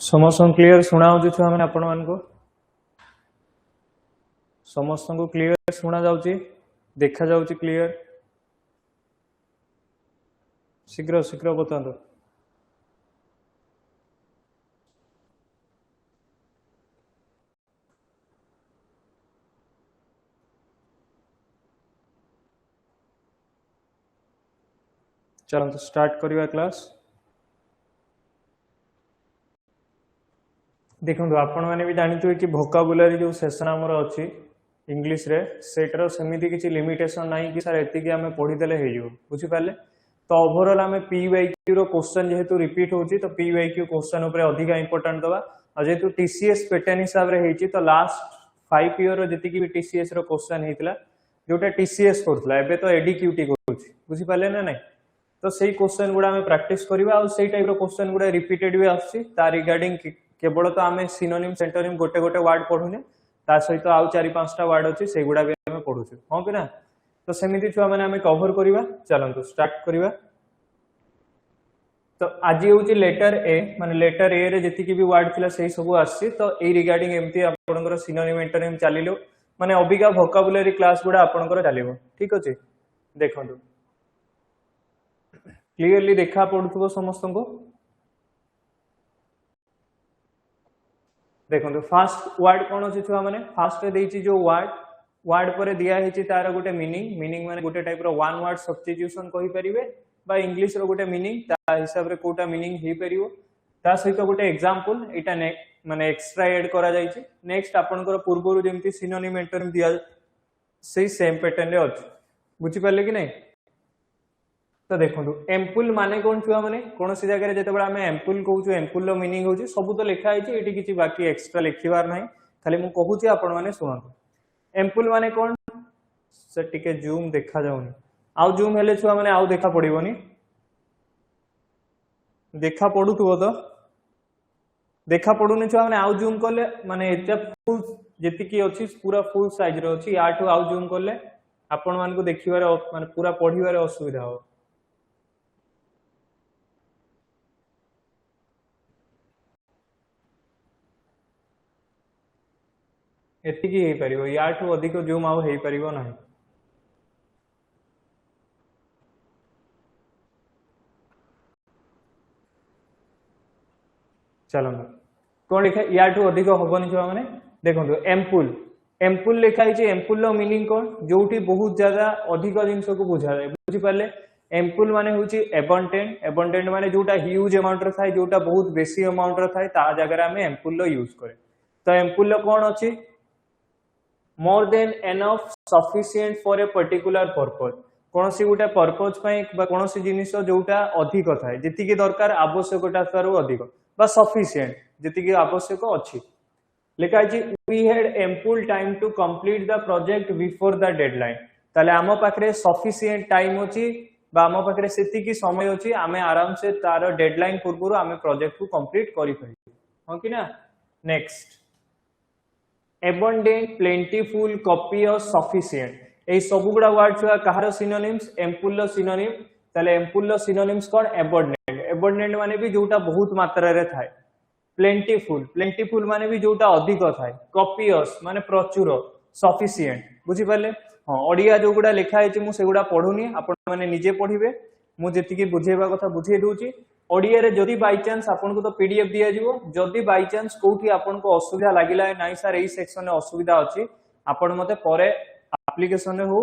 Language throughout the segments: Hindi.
समस्त क्लियर शुणा छुआ मैंने आपण मान समस्त को क्लियर शुणा जाउची देखा जाउची क्लियर शीघ्र शीघ्र बताओ। चलो स्टार्ट करिवा क्लास। देखो आपण मैंने भी जानते कि भोकाबुलारी जो सेशन आमर अच्छी इंग्लिश रे सेटर सेमिति किसी लिमिटेशन नहीं कि सर एतिकी आमे पढ़ीदेले हो बुझिपारे। तो ओवरऑल आमे P Y Q rho question जेहेतु रिपीट होची तो पी वाई क्यू क्वेश्चन ऊपर अधिक इंपोर्टेंट दवा और जेहेतु टीसीएस पैटर्न हिसाब रे हेची तो लास्ट 5 ईयर रो जति भी टीसीएस रो क्वेश्चन हेतिला जोटा टीसीएस करथला एबे तो एडीक्यूटी करूची बुझिपाले ना नहीं। तो सेही क्वेश्चन गुडा आमे प्रैक्टिस करबा और सेही टाइप रो क्वेश्चन गुडा रिपीटेड भी आछि ता रिगार्डिंग केवल तो आमे सिनोनिम सेंटोनिम गोटे गोटे वर्ड पढुने ता सहित आउ 4-5टा वर्ड अछि से गुडा भी आमे पढुछु हां कि ना। तो सेमिति छुआ माने आमे कवर करबा चलंतु स्टार्ट करबा। तो आज होची लेटर ए माने लेटर ए रे जति की भी वर्ड थिला सेही सब आछि तो ए रिगार्डिंग एम्ति आपनकर सिनोनिम एंटोनिम चलिलो माने अबिका वोकाबुलरी क्लास गुडा आपनकर चलिबो ठीक अछि। देखंतु क्लियरली देखा पडुथबो समस्त को। देखो फास्ट वर्ड कौन अच्छी छुआ मैंने फास्ट देती जो वर्ड वर्ड पर दिखाई तार गोटे मीनिंग मीनिंग माने गोटे टाइप रो वन वर्ड सब्स्टिट्यूशन कहि परिबे बा इंग्लिश रो गोटे मीनिंग ता हिसाब रे कोटा मीनिंग हे परिबो ता सहित गोटे एग्जांपल एटा माने एक्स्ट्रा ऐड करा जाय छै। नेक्स्ट आपनकर पूर्वरु जेमति सिनोनिम एंटोनिम दिया सेही सेम पैटर्न रे अछि बुझि पाले कि नहीं। तो देखो एम्पुल माने कौन छुआ माने कौन सी जगह जिते बड़ा आमे एम्पुल कहूछु एम्पुल रो मीनिंग होची सब तो लिखा है एटी किछि बाकी एक्स्ट्रा लिखिबार नाही खाली मु कहूची आपण माने सुनंतु। एम्पुल माने कौन से टिके जूम देखा जाउनी आउ जूम हेले छुआ माने आउ देखा पड़िबोनी देखा पडुथबो तो देखा पडुनी छुआ माने आउ जूम करले माने एटा फुल जेति की अछि पूरा फुल साइज रो अछि याठो आउ जूम करले आपण मान को देखिबारे माने पूरा पढिबारे असुविधा हो। एतिकी हे परिबो याठो अधिक जूम आउ हे परिबो नाही। चलो कोन लिखा याठो अधिक होबनी छुआ माने देखंतु एम्पुल एम्पुल लिखा है एम्पुल रो मीनिंग कोन जोठी बहुत ज्यादा अधिक जिंस को बुझा जाय बुझि पाले। एम्पुल माने होची एबंडेंट एबंडेंट माने जोटा ह्यूज अमाउंट रो थाय जोटा बहुत बेसी अमाउंट रो थाय ता जगह रे हमें एम्पुल रो यूज करे। तो एम्पुल रो कोन अछि more than enough sufficient for a particular purpose कौन सी गोटे पर्पज कौन सी जिनिस जोटा अधिक थाए जी दरकार आवश्यकता तारू अधिक बा सफिशिएंट जी आवश्यक अच्छी लिखा है we had ample time to complete the project before the deadline ताले आम पाखरे सफिशिएंट टाइम अछि बा आम पाखरे सेति की समय अछि आमे आराम से तार डेडलाइन पूर्व आमे प्रोजेक्ट को कंप्लीट करि परिबो हां कि ना। Next abundant plentiful copious sufficient ए सब गुडा वर्ड छुआ कहार सिनोनिम्स एम्पुल सिनोनिम ताले एम्पुल सिनोनिम्स कोन abundant abundant माने भी जोटा बहुत मात्रा रे थाए plentiful plentiful माने भी जोटा अधिक थाए copious माने प्रचुर sufficient बुझि पाले। हां ओडिया जो गुडा लिखा है मु से गुडा पढुनी आपण माने निजे पढिबे मु जेति की बुझेबा कथा बुझे दूची। ओडिया रे जदी बाय चांस आपन को तो पीडीएफ दिया जिवो जदी बाय चांस कोठी आपन को असुविधा लागिला नाही सर एई सेक्शन रे असुविधा अछि आपन मते परे एप्लीकेशन रे हो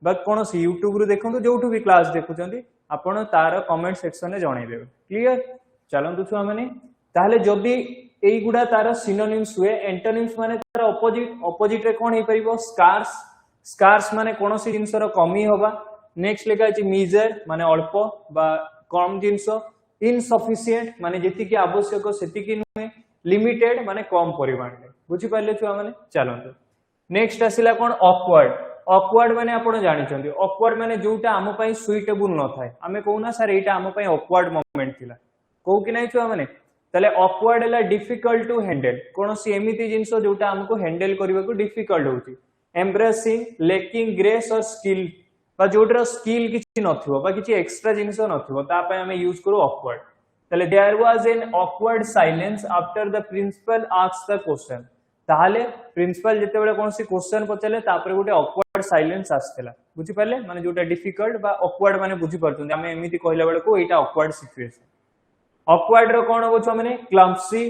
बा कोन सी YouTube रे देखंतु जोठु भी क्लास देखुचंदी आपन तार कमेंट सेक्शन रे जणाई देबे क्लियर। चलंतु छुआ माने ताहले जदी एई गुडा तार सिनोनिम्स हुए एंटोनिम्स माने तार ऑपोजिट रे कोन हे परिबो स्कार्स स्कार्स माने कोन सी जिंस रो कमी होबा। नेक्स्ट लिखा अछि मीजर माने अल्प बा कम जिंस इनसफिशिएंट माने जेति की आवश्यक सेति की नुहे लिमिटेड माने कम परिमाण रे बुझि पाले छुआ माने। चलंतु नेक्स्ट आसिला कोन ऑकवर्ड ऑकवर्ड माने आपण जानि छथि ऑकवर्ड माने जोटा हम पई सुइटेबल न थाए हमें कहूना सर एटा हम पई ऑकवर्ड मोमेंट थिला कहू कि नै छुआ माने तले ऑकवर्ड हला डिफिकल्ट टू हैंडल कोन सी एमिति जिंस जोटा हमको हैंडल करबा को डिफिकल्ट होती एम्ब्रेसिंग लैकिंग ग्रेस और स्किल बा जोटर स्किल किछि नथिबो बा किछि एक्स्ट्रा जिंस नथिबो ता पय हमें यूज करू ऑकवर्ड ताले there was an awkward silence after the principal asked the question ताले प्रिंसिपल जते बेले कोनसी क्वेश्चन पचले तापर गोटे ऑकवर्ड साइलेंस आस्तेला बुझी पाले माने जोटा डिफिकल्ट बा ऑकवर्ड माने बुझी परछन हमें एमिति कहला बेले को एटा ऑकवर्ड सिचुएशन ऑकवर्ड रो कोन होछ माने क्लम्सी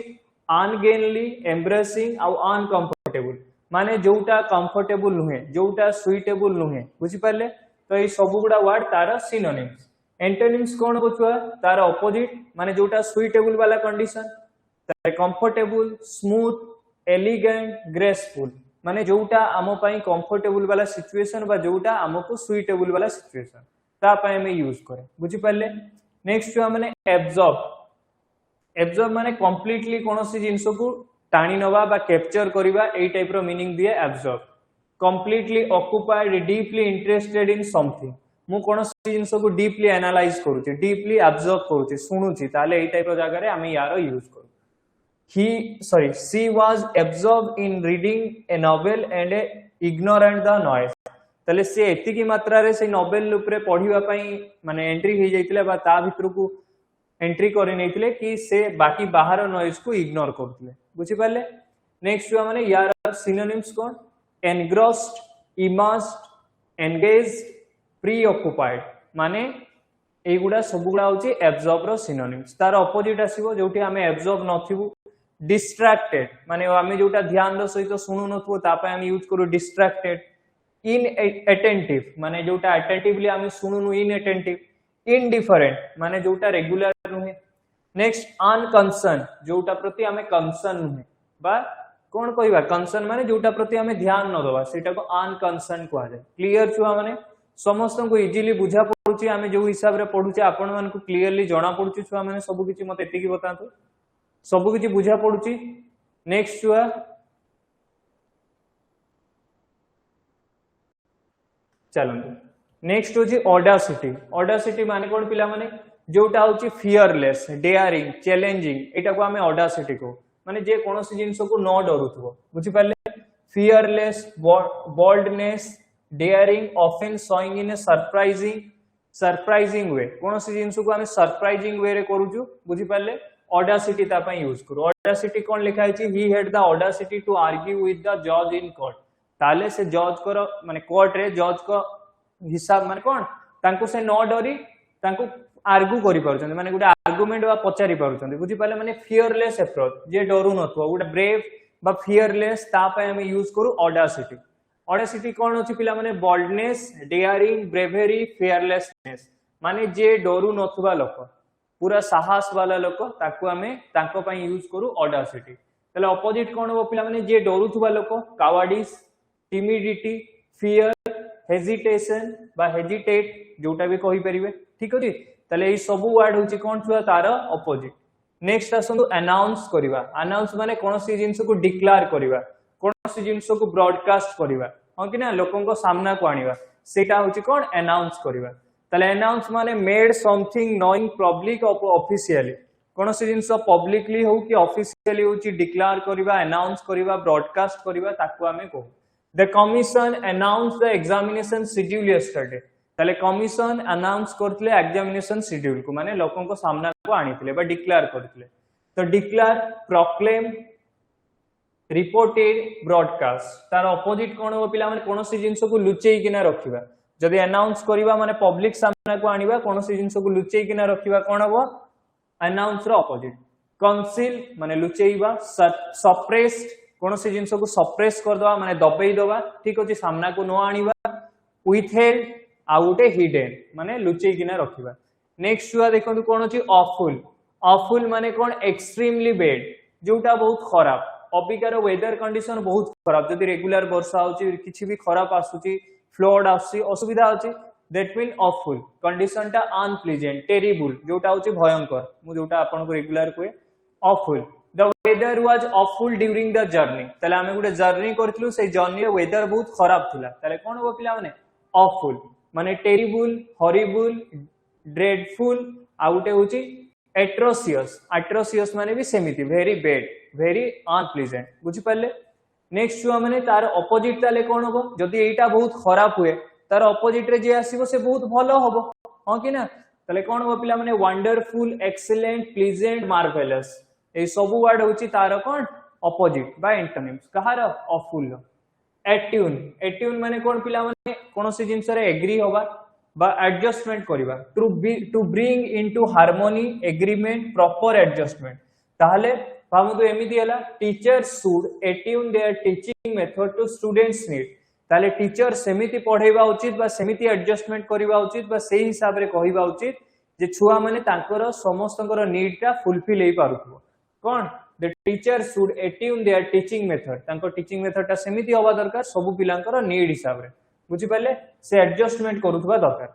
अनगेनली एम्ब्रेसिंग आ अनकंफर्टेबल माने जोटा कंफर्टेबल नुहे जोटा सुइटेबल नुहे बुझी पाले तो ये सब गुडा वर्ड तार सिनोनिम्स एंटोनिम्स कोन होछुआ तार ऑपोजिट माने जोटा सुइटेबल वाला कंडीशन तार कंफर्टेबल स्मूथ एलिगेंट ग्रेसफुल माने जोटा आमो पई कंफर्टेबल वाला सिचुएशन बा जोटा आमको सुइटेबल वाला सिचुएशन ता पई हमें यूज करे बुझी पाले नेक्स्ट जो माने एब्जॉर्ब माने कंप्लीटली कोनोसी जिंस को टाणी नवा बा कैप्चर करबा एई टाइप रो मीनिंग दिए absorb completely occupied deeply interested in something मु कोनोसी जिंस को डीपली एनालाइज करूची डीपली एब्जॉर्ब करूची सुनुची ताले एई टाइप रो जागा रे हमें यारो यूज करू she was absorbed in reading a novel and ignorant the noise ताले से एति की मात्रा रे से नोवेल ऊपर पढिबा पई माने एंट्री हे जाइतिले बा ता भितर को एंट्री करि नैतिले कि से बाकी बाहर नॉइज को इग्नोर करथिले बुझि पाले नेक्स्ट जो माने यार सिनोनिम्स कोन एनग्रॉस्ड इमर्स्ड एंगेज्ड प्रीऑक्युपाइड माने एगुडा सबगुडा होची एब्जॉर्ब रो सिनोनिम्स तार ऑपोजिट आसीबो जोठी हमें एब्जॉर्ब नथिबो डिस्ट्रैक्टेड माने हमें जोटा ध्यान रो सहित सुनु नथबो ता पय हम यूज करू डिस्ट्रैक्टेड इन अटेंटिव माने जोटा अटेंटिवली हम सुनुनु इन अटेंटिव इनडिफरेंट माने जोटा रेगुलर नुहे नेक्स्ट अनकंसर्न जोटा प्रति हमें कंसर्न नुहे बा कोन कहबा कंसर्न माने जोटा प्रति हमें ध्यान न दबा सेटा को अनकंसर्न कहै जाय क्लियर छुआ माने समस्त को इजीली बुझा पडुची हमें जो हिसाब रे पडुची आपण मन को क्लियरली जणा पडुची छुआ माने सब किछि मते एति की बतांतो सब किछि बुझा पडुची नेक्स्ट छुआ चलंतु नेक्स्ट होची ऑडासिटी माने कोन पिला माने जोटा होची फियरलेस डेयरिंग चैलेंजिंग एटा को हमें ऑडासिटी को माने जे कोनोसी जिंस को न डरुथबो बुझि पाले fearless boldness daring often showing in a surprising way कोनोसी जिंस को हमें सरप्राइजिंग वे रे करूछु बुझि पाले ऑडासिटी ता पई यूज करू ऑडासिटी कोन लिखा है he had the audacity to argue with the जज इन कोर्ट ताले से जज को माने कोर्ट रे जज को हिसाब माने कोन तांको से न डरी तांको आर्ग्यू करि पारुछन माने गुडा आर्गुमेंट बा पचारि पारुछन बुझि पाले माने फियरलेस अप्रोच जे डरू नथो गुडा ब्रेव बा फियरलेस ता पय हम यूज करू ऑडासिटी कोन होछि पिला माने बोल्डनेस डेयरिंग ब्रेवरी फियरलेसनेस माने जे डरू नथबा लोक पूरा साहस वाला लोक ताको हमें ताको पय यूज करू ऑडासिटी तले ऑपोजिट कोन हो पिला माने जे डरूथबा लोक कावार्डिस टिमिडिटी फियर हेजिटेशन बा हेजिटेट जोटा भी कहि परिबे ठीक अछि तले ई सब वर्ड होछि कोन छुआ तार ऑपोजिट नेक्स्ट आसंतु अनाउंस करिवा अनाउंस माने कोनोसी जिंस को डिक्लेयर करिवा कोनोसी जिंस को ब्रॉडकास्ट करिवा हां कि ना लोकन को सामना को आनिवा सेटा होछि कोन अनाउंस करिवा तले अनाउंस माने made something knowing public officially कोनोसी जिंस पब्लिकली हो कि ऑफिशियली होछि डिक्लेयर करिवा अनाउंस करिवा ब्रॉडकास्ट करिवा ताको हमें को The commission announced the examination schedule yesterday. ताले commission announce करतले examination schedule को माने लोगों को सामना को आनीतले बा declare करतले तो declare proclaim reported broadcast तार opposite कोन हो पिला माने कोनोसी जिंस को लुचेई किना रखिबा जदी announce करिबा माने public सामना को आनिबा कोनोसी जिंस को लुचेई किना रखिबा कोन हो announce रो opposite conceal माने लुचेईबा suppressed कोनोसी जिंस को सप्रेस कर दवा माने दबेई दवा ठीक अछि सामना को न आनिबा विथहेल्ड आउटे हिडन माने लुचेई किना रखिबा नेक्स्ट छुआ देखंतु कोन अछि ऑफुल माने कोन एक्सट्रीमली बैड जोटा बहुत खराब अबिकार वेदर कंडीशन बहुत खराब जदी रेगुलर वर्षा होछि किछि भी खराब आसुछि फ्लड आसी असुविधा होछि दैट मीन ऑफुल कंडीशन टा अनप्लीजेंट टेरिबल जोटा होछि भयंकर मु जोटा आपन को रेगुलर कोए awful The weather was awful during the journey. तले हमें गुटे जर्नी करथिलु से जर्नी रे वेदर बहुत खराब थिला तले कोन हो पिला माने awful माने टेरिबल हॉरिबल ड्रेडफुल आउटे होची atrocious माने भी सेमिति वेरी बैड वेरी अनप्लीजेंट बुझि पाले नेक्स्ट छुआ माने तार ऑपोजिट ताले कोन हो जदी एटा बहुत खराब हुए तार ऑपोजिट रे जे आसीबो से बहुत भलो होबो हां कि ना ताले कोन हो पिला माने वंडरफुल एक्सीलेंट प्लीजेंट मार्वेलस ए सब वर्ड होची तार कोन ऑपोजिट बा एंटोनिम्स कहार अफुल एट्यून एट्यून माने कोन पिला माने कोनोसी जिंस रे एग्री होबा बा एडजस्टमेंट करिबा to bring into harmony agreement proper adjustment ताहले भामु एमिति हला teachers should attune their teaching method to students need ताले टीचर सेमिति पढाइबा उचित बा सेमिति एडजस्टमेंट करिबा उचित बा सेही हिसाब रे कहिबा उचित जे छुआ माने तांकर समस्तकर नीड टा फुलफिल हेई पारुथबो कोन the teacher should attune their teaching method तांको टीचिंग मेथड टा सेमिति होबा दरकार सब पिलांकर नीड हिसाब रे बुझि पाले से एडजस्टमेंट करूथबा दरकार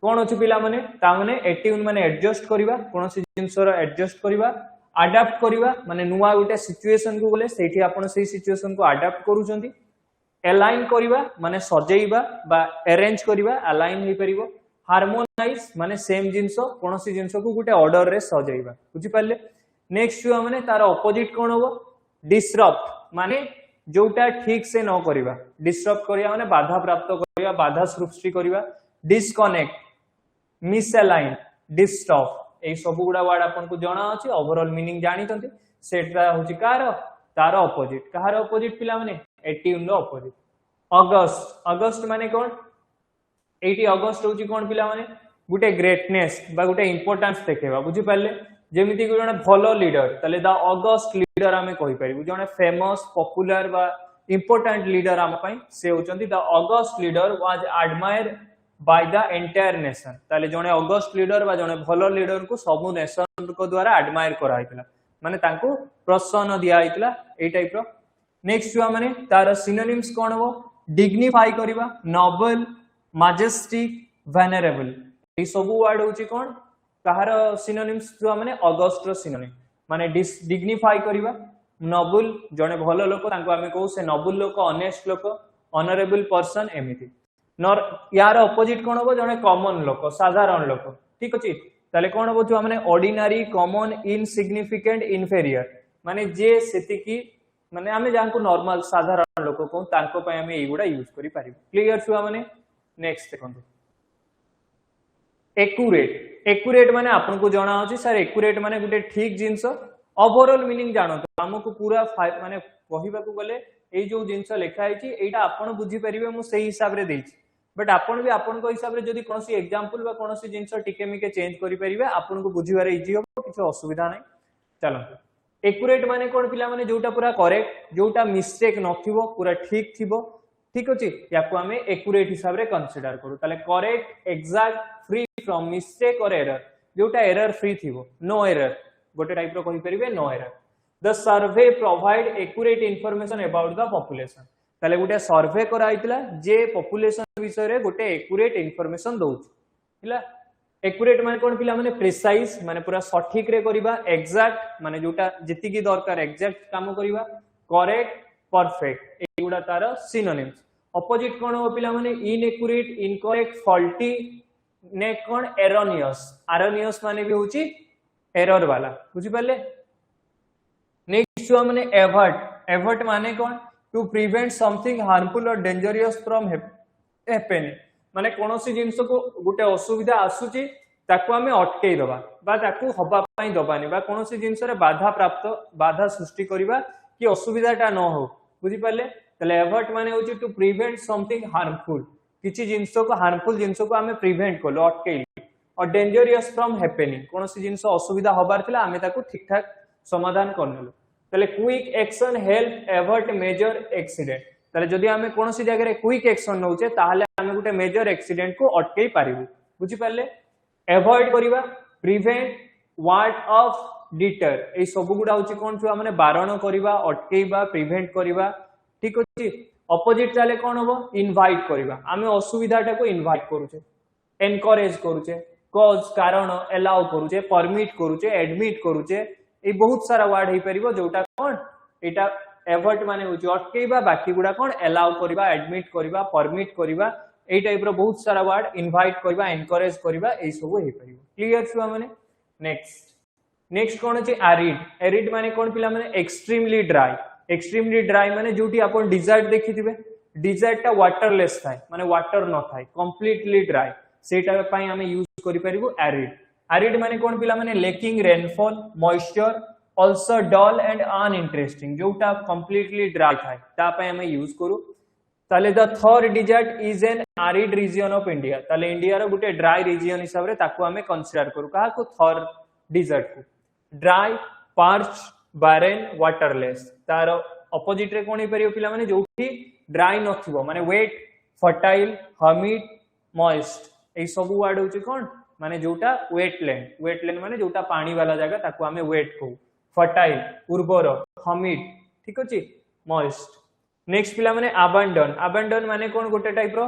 कोन अछि पिला माने ता माने एट्यून माने एडजस्ट करिबा कोनोसी जिंसर एडजस्ट करिबा अडॉप्ट करिबा माने नुवा गुटे सिचुएशन को गले सेठी आपण सेही सिचुएशन को अडॉप्ट करूचंती एलाइन करिबा माने सजेइबा बा अरेंज करिबा अलाइन हे परिबो हार्मोनाइज माने सेम जिंसो कोनोसी जिंसो को गुटे ऑर्डर रे सजेइबा बुझि पाले नेक्स्ट जो माने तार ऑपोजिट कोन होबो डिसरप्ट माने जोटा ठीक से न करिबा डिसरप्ट करिया माने बाधा प्राप्त करिया बाधा सृष्टि करिबा डिस्कनेक्ट मिसअलाइन डिस्टर्ब ए सब गुडा वर्ड आपन को जणा अछि ओवरऑल मीनिंग जानितंती सेटा होची कार तार ऑपोजिट कहार ऑपोजिट पिला माने एट्यून नो ऑपोजिट अगस्त अगस्त माने कोन एटी अगस्त होची कोन पिला माने गुटे ग्रेटनेस बा गुटे इंपोर्टेंस देखेबा बुझि पाले जेमिति कि जने भलो लीडर तले द अगस्त लीडर हमें कहि परिबु जने फेमस पॉपुलर बा इंपोर्टेंट लीडर हम पई से होचंती the august leader was admire by the entire nation तले जने अगस्त लीडर बा जने भलो लीडर को सबु नेशन को द्वारा एडमायर करा हितला माने तांको प्रोत्साहन दिया हितला ए टाइप रो नेक्स्ट जो माने तार सिनोनिम्स कोन हो डिग्निफाई करिबा नोबल मैजेस्टिक वेनरेबल ए सब वर्ड होची कोन कहार सिनोनिम्स जो माने अगस्त रो सिनोनिम माने डिग्निफाई करिबा नोबल जने भलो लोक तांको हमें कहू से नोबल लोक ऑनेस्ट लोक ऑनरेबल पर्सन एमिति नर यार ऑपोजिट कोन हो जने कॉमन लोक साधारण लोक ठीक अछि ताले कोन हो जो माने ऑर्डिनरी कॉमन इनसिग्निफिकेंट इनफेरियर माने जे सेति की माने हमें जानको नॉर्मल साधारण लोक को तांको पय हमें एगुडा यूज करि पारिबो क्लियर छुआ माने नेक्स्ट देखंतु एक्यूरेट एक्यूरेट माने आपन को जणा अछि सर एक्यूरेट माने गुटे ठीक जिंस ओवरऑल मीनिंग जानतो हमको पूरा माने कहिबा को गले ए जो जिंस लेखा है कि एटा आपन बुझी परिबे मु सही हिसाब रे देछि बट आपन भी आपन को हिसाब रे जदी कोनसी एग्जांपल बा कोनसी जिंस टिके मिके चेंज करि परिबे आपन को बुझिबारे इजी हो किछ असुविधा नै चलो एक्यूरेट माने कोन पिला माने जोटा पूरा करेक्ट जोटा मिस्टेक नथिबो पूरा ठीक थिबो ठीक अछि याको हमें एक्यूरेट हिसाब रे कंसीडर करू ताले correct exact free from mistake or error जोटा एरर फ्री थिबो नो एरर गोटे टाइप रो कहि परिबे no error the survey provide accurate information about the population ताले गोटे सर्वे करा आइतला जे पॉपुलेशन विषय रे गोटे एक्यूरेट इंफॉर्मेशन दउछ हिला एक्यूरेट माने कोन पिला माने प्रिसाइज माने पूरा सटीक रे करिबा एग्जैक्ट माने जोटा जति की दरकार एग्जैक्ट काम करिबा करेक्ट परफेक्ट एगुडा तार सिनोनिम्स ऑपोजिट कोन हो पिला माने इनएक्यूरेट इनकरेक्ट फॉल्टी ने कोन एरोनियस एरोनियस माने भी होची एरर वाला बुझि पाले नेक्स्ट जो माने एवर्ट एवर्ट माने कोन टू प्रिवेंट समथिंग हार्मफुल और डेंजरियस फ्रॉम हैपेनिंग माने कोनोसी जिंस को गुटे असुविधा आसुची ताकू हमें अटकेई दबा बा ताकू हबा पई दबानी बा कोनोसी जिंस रे बाधा प्राप्त बाधा सृष्टि करिबा कि असुविधाटा न हो बुझि पाले तले एवर्ट माने होची टू प्रिवेंट समथिंग हार्मफुल किछि जिंस को हार्मफुल जिंस को हमें प्रिवेंट करलो अटकेई और डेंजरियस फ्रॉम हैपेनिंग कोनोसी जिंस असुविधा होबार थिला हमें ताकू ठीक ठाक समाधान करनेलो तले quick action help avert major accident तले जदी हमें कोनोसी जगह रे क्विक एक्शन नउचे ताहले हमें गुटे मेजर एक्सीडेंट को अटकेई पारिबु बुझि पाले अवॉइड करिबा प्रिवेंट वार्ड ऑफ डिटर ए सब गुडा होची कोन छु माने बारण करिबा अटकेइबा प्रिवेंट करिबा ठीक अछि ऑपोजिट चाले कोन होबो इनवाइट करिबा हमें असुविधाटा को इनवाइट करूचे एनकरेज करूचे कॉज कारण अलाउ करूचे परमिट करूचे एडमिट करूचे ए बहुत सारा वर्ड हे परिबो जोटा कोन एटा एवर्ट माने होची अटकेइबा बाकी गुडा कोन अलाउ करिबा एडमिट करिबा परमिट करिबा ए टाइप रो बहुत सारा वर्ड इनवाइट करिबा एनकरेज करिबा ए सब हे परिबो क्लियर छु माने नेक्स्ट कोन अछि एरिड एरिड माने कोन पिला माने एक्सट्रीमली ड्राई माने जोटी आपण डिजर्ट देखिथिबे डिजर्ट ता वाटरलेस थाय माने वाटर न थाय कंप्लीटली ड्राई सेटा पई हमें यूज करि परिबो एरिड एरिड माने कोन पिला माने lacking rainfall moisture also dull and uninteresting जोटा कंप्लीटली ड्राई थाए ता पई हमें यूज करू ताले the Thar desert is an arid region of India ताले इंडिया रो गुटे ड्राई रीजन हिसाब रे ताको हमें कंसीडर करू का को थर डिजर्ट को ड्राई पार्च बारेन वाटरलेस तार ऑपोजिट रे कोन परियो पिला माने जोठी ड्राई नथिबो माने वेट फर्टाइल हमिड मॉइस्ट ए सब वर्ड होची कोन माने जोटा वेटलैंड माने जोटा पानी वाला जगह ताको हमें वेट को फर्टाइल उर्वर हमिड ठीक अछि मॉइस्ट नेक्स्ट पिला माने अबंडन माने कोन गोटे टाइप रो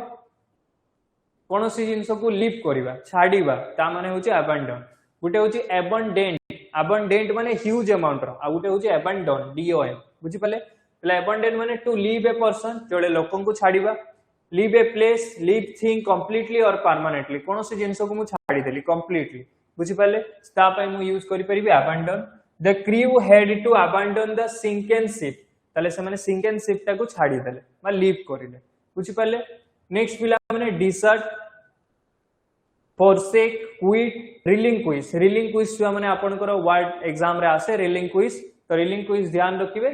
कोनोसी जिंस को लीव करबा छाडीबा ता माने होची अबंडन गोटे होची अबंडेंट माने ह्यूज अमाउंट रो आ गोटे होची अबंडन डीओएन बुझी पले पले अबंडेंट माने टू लीव ए पर्सन जोडे लोकन को छाडीबा leave a place leave thing completely or permanently कोनोसी जिंस को मु छाडी देली कंप्लीटली बुझी पले ता पय मु यूज करि परिबी abandon the crew had to abandon the sunken ship ताले से माने सिंकेन शिप ता को छाडी देले मा लीव करिले बुझी पले नेक्स्ट पिला माने डिसर्ट forsake quit relinquish जो माने आपन करो वर्ड एग्जाम रे आसे relinquish ध्यान रखिबे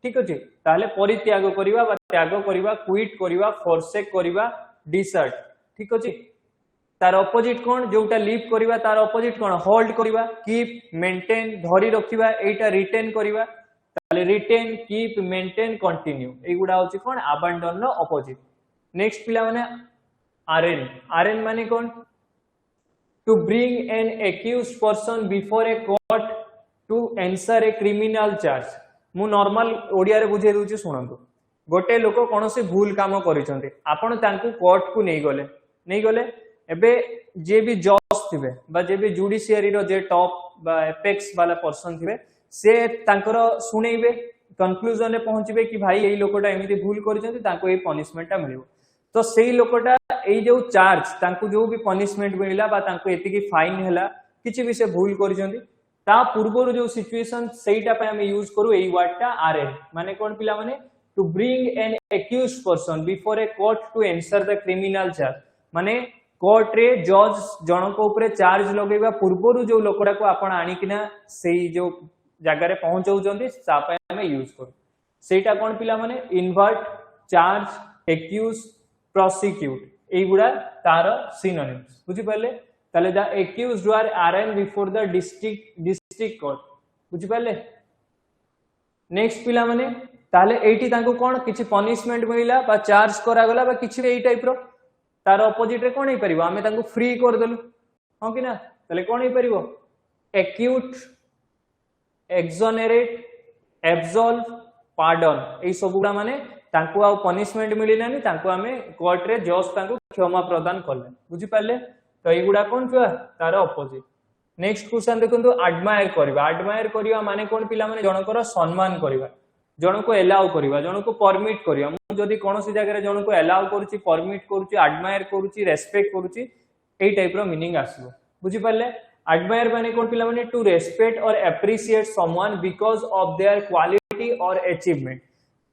ठीक अछि ताले परित्याग करिबा बा त्याग करिबा क्विट करिबा forsake करिबा डिसर्ट ठीक अछि तार ऑपोजिट कोन जोटा लीव करिबा तार ऑपोजिट कोन होल्ड करिबा कीप मेंटेन धरि रखिबा एटा रिटेन करिबा ताले रिटेन कीप मेंटेन कंटिन्यू एगुडा होछि कोन अबंडन नो ऑपोजिट नेक्स्ट पिला माने आरएन माने कोन to bring an accused person before a court to answer a criminal charge मु नॉर्मल ओडिया रे बुझे दूची सुनंतु गोटे लोक कोनोसी भूल काम करिसंती आपण तांकु कोर्ट को नै गले एबे जे भी जज थिबे बा जे भी जुडिशियरी रो जे टॉप बा एपेक्स वाला पर्सन थिबे से तांकर सुनेइबे कंक्लूजन रे पहुंचबे कि भाई एई लोकटा एमिति भूल करिसंती तांको ए पनिशमेंट मिलिबो तो सेई लोकटा ए जो चार्ज तांको जो भी पनिशमेंट मिला बा तांको एति की फाइन हैला किछि भी से भूल करिसंती ता पूर्वरु जो सिचुएशन सेइटा पे हम यूज करू एई वर्डटा आरएन माने कोन पिला माने to bring an accused person before a court to answer the criminal charge माने कोर्ट रे जज जणको ऊपर चार्ज लगेबा पूर्वरु जो लोकडा को आपण आनिकिना सेई जो जगह रे पहुंचाउचंती ता पे हम यूज करू सेइटा कोन पिला माने इन्वर्ट चार्ज एक्यूज प्रोसिक्यूट एगुडा तार सिनोनिम्स बुझी पाले ताले the accused were arraigned before the district court बुझी पाले नेक्स्ट पिला माने ताले एठी तांको कोन किछि पनिशमेंट मिला बा चार्ज करा गला बा किछि एई टाइप रो तार ऑपोजिट रे कोन हे परिबो हमें तांको फ्री कर देलु हां कि ना ताले कोन हे परिबो एक्यूट एक्सोनरेट एब्सॉल्व पार्डन एई सबुडा माने तांको आ पनिशमेंट मिलिलानी तांको हमें कोर्ट रे जज तांको क्षमा प्रदान करले बुझी पाले तो एगुडा कोन छुआ तार ऑपोजिट नेक्स्ट क्वेश्चन देखंतु एडमायर करिवा माने कोन पिला माने जणकर सम्मान करिवा जणको अलाउ करिवा जणको परमिट करिवा मु जदी कोनोसी जगह रे जणको अलाउ करूची परमिट करूची एडमायर करूची रेस्पेक्ट करूची एई टाइप रो मीनिंग आसीबो बुझी पाले एडमायर माने कोन पिला माने टू रेस्पेक्ट और appreciate someone because of their quality और अचीवमेंट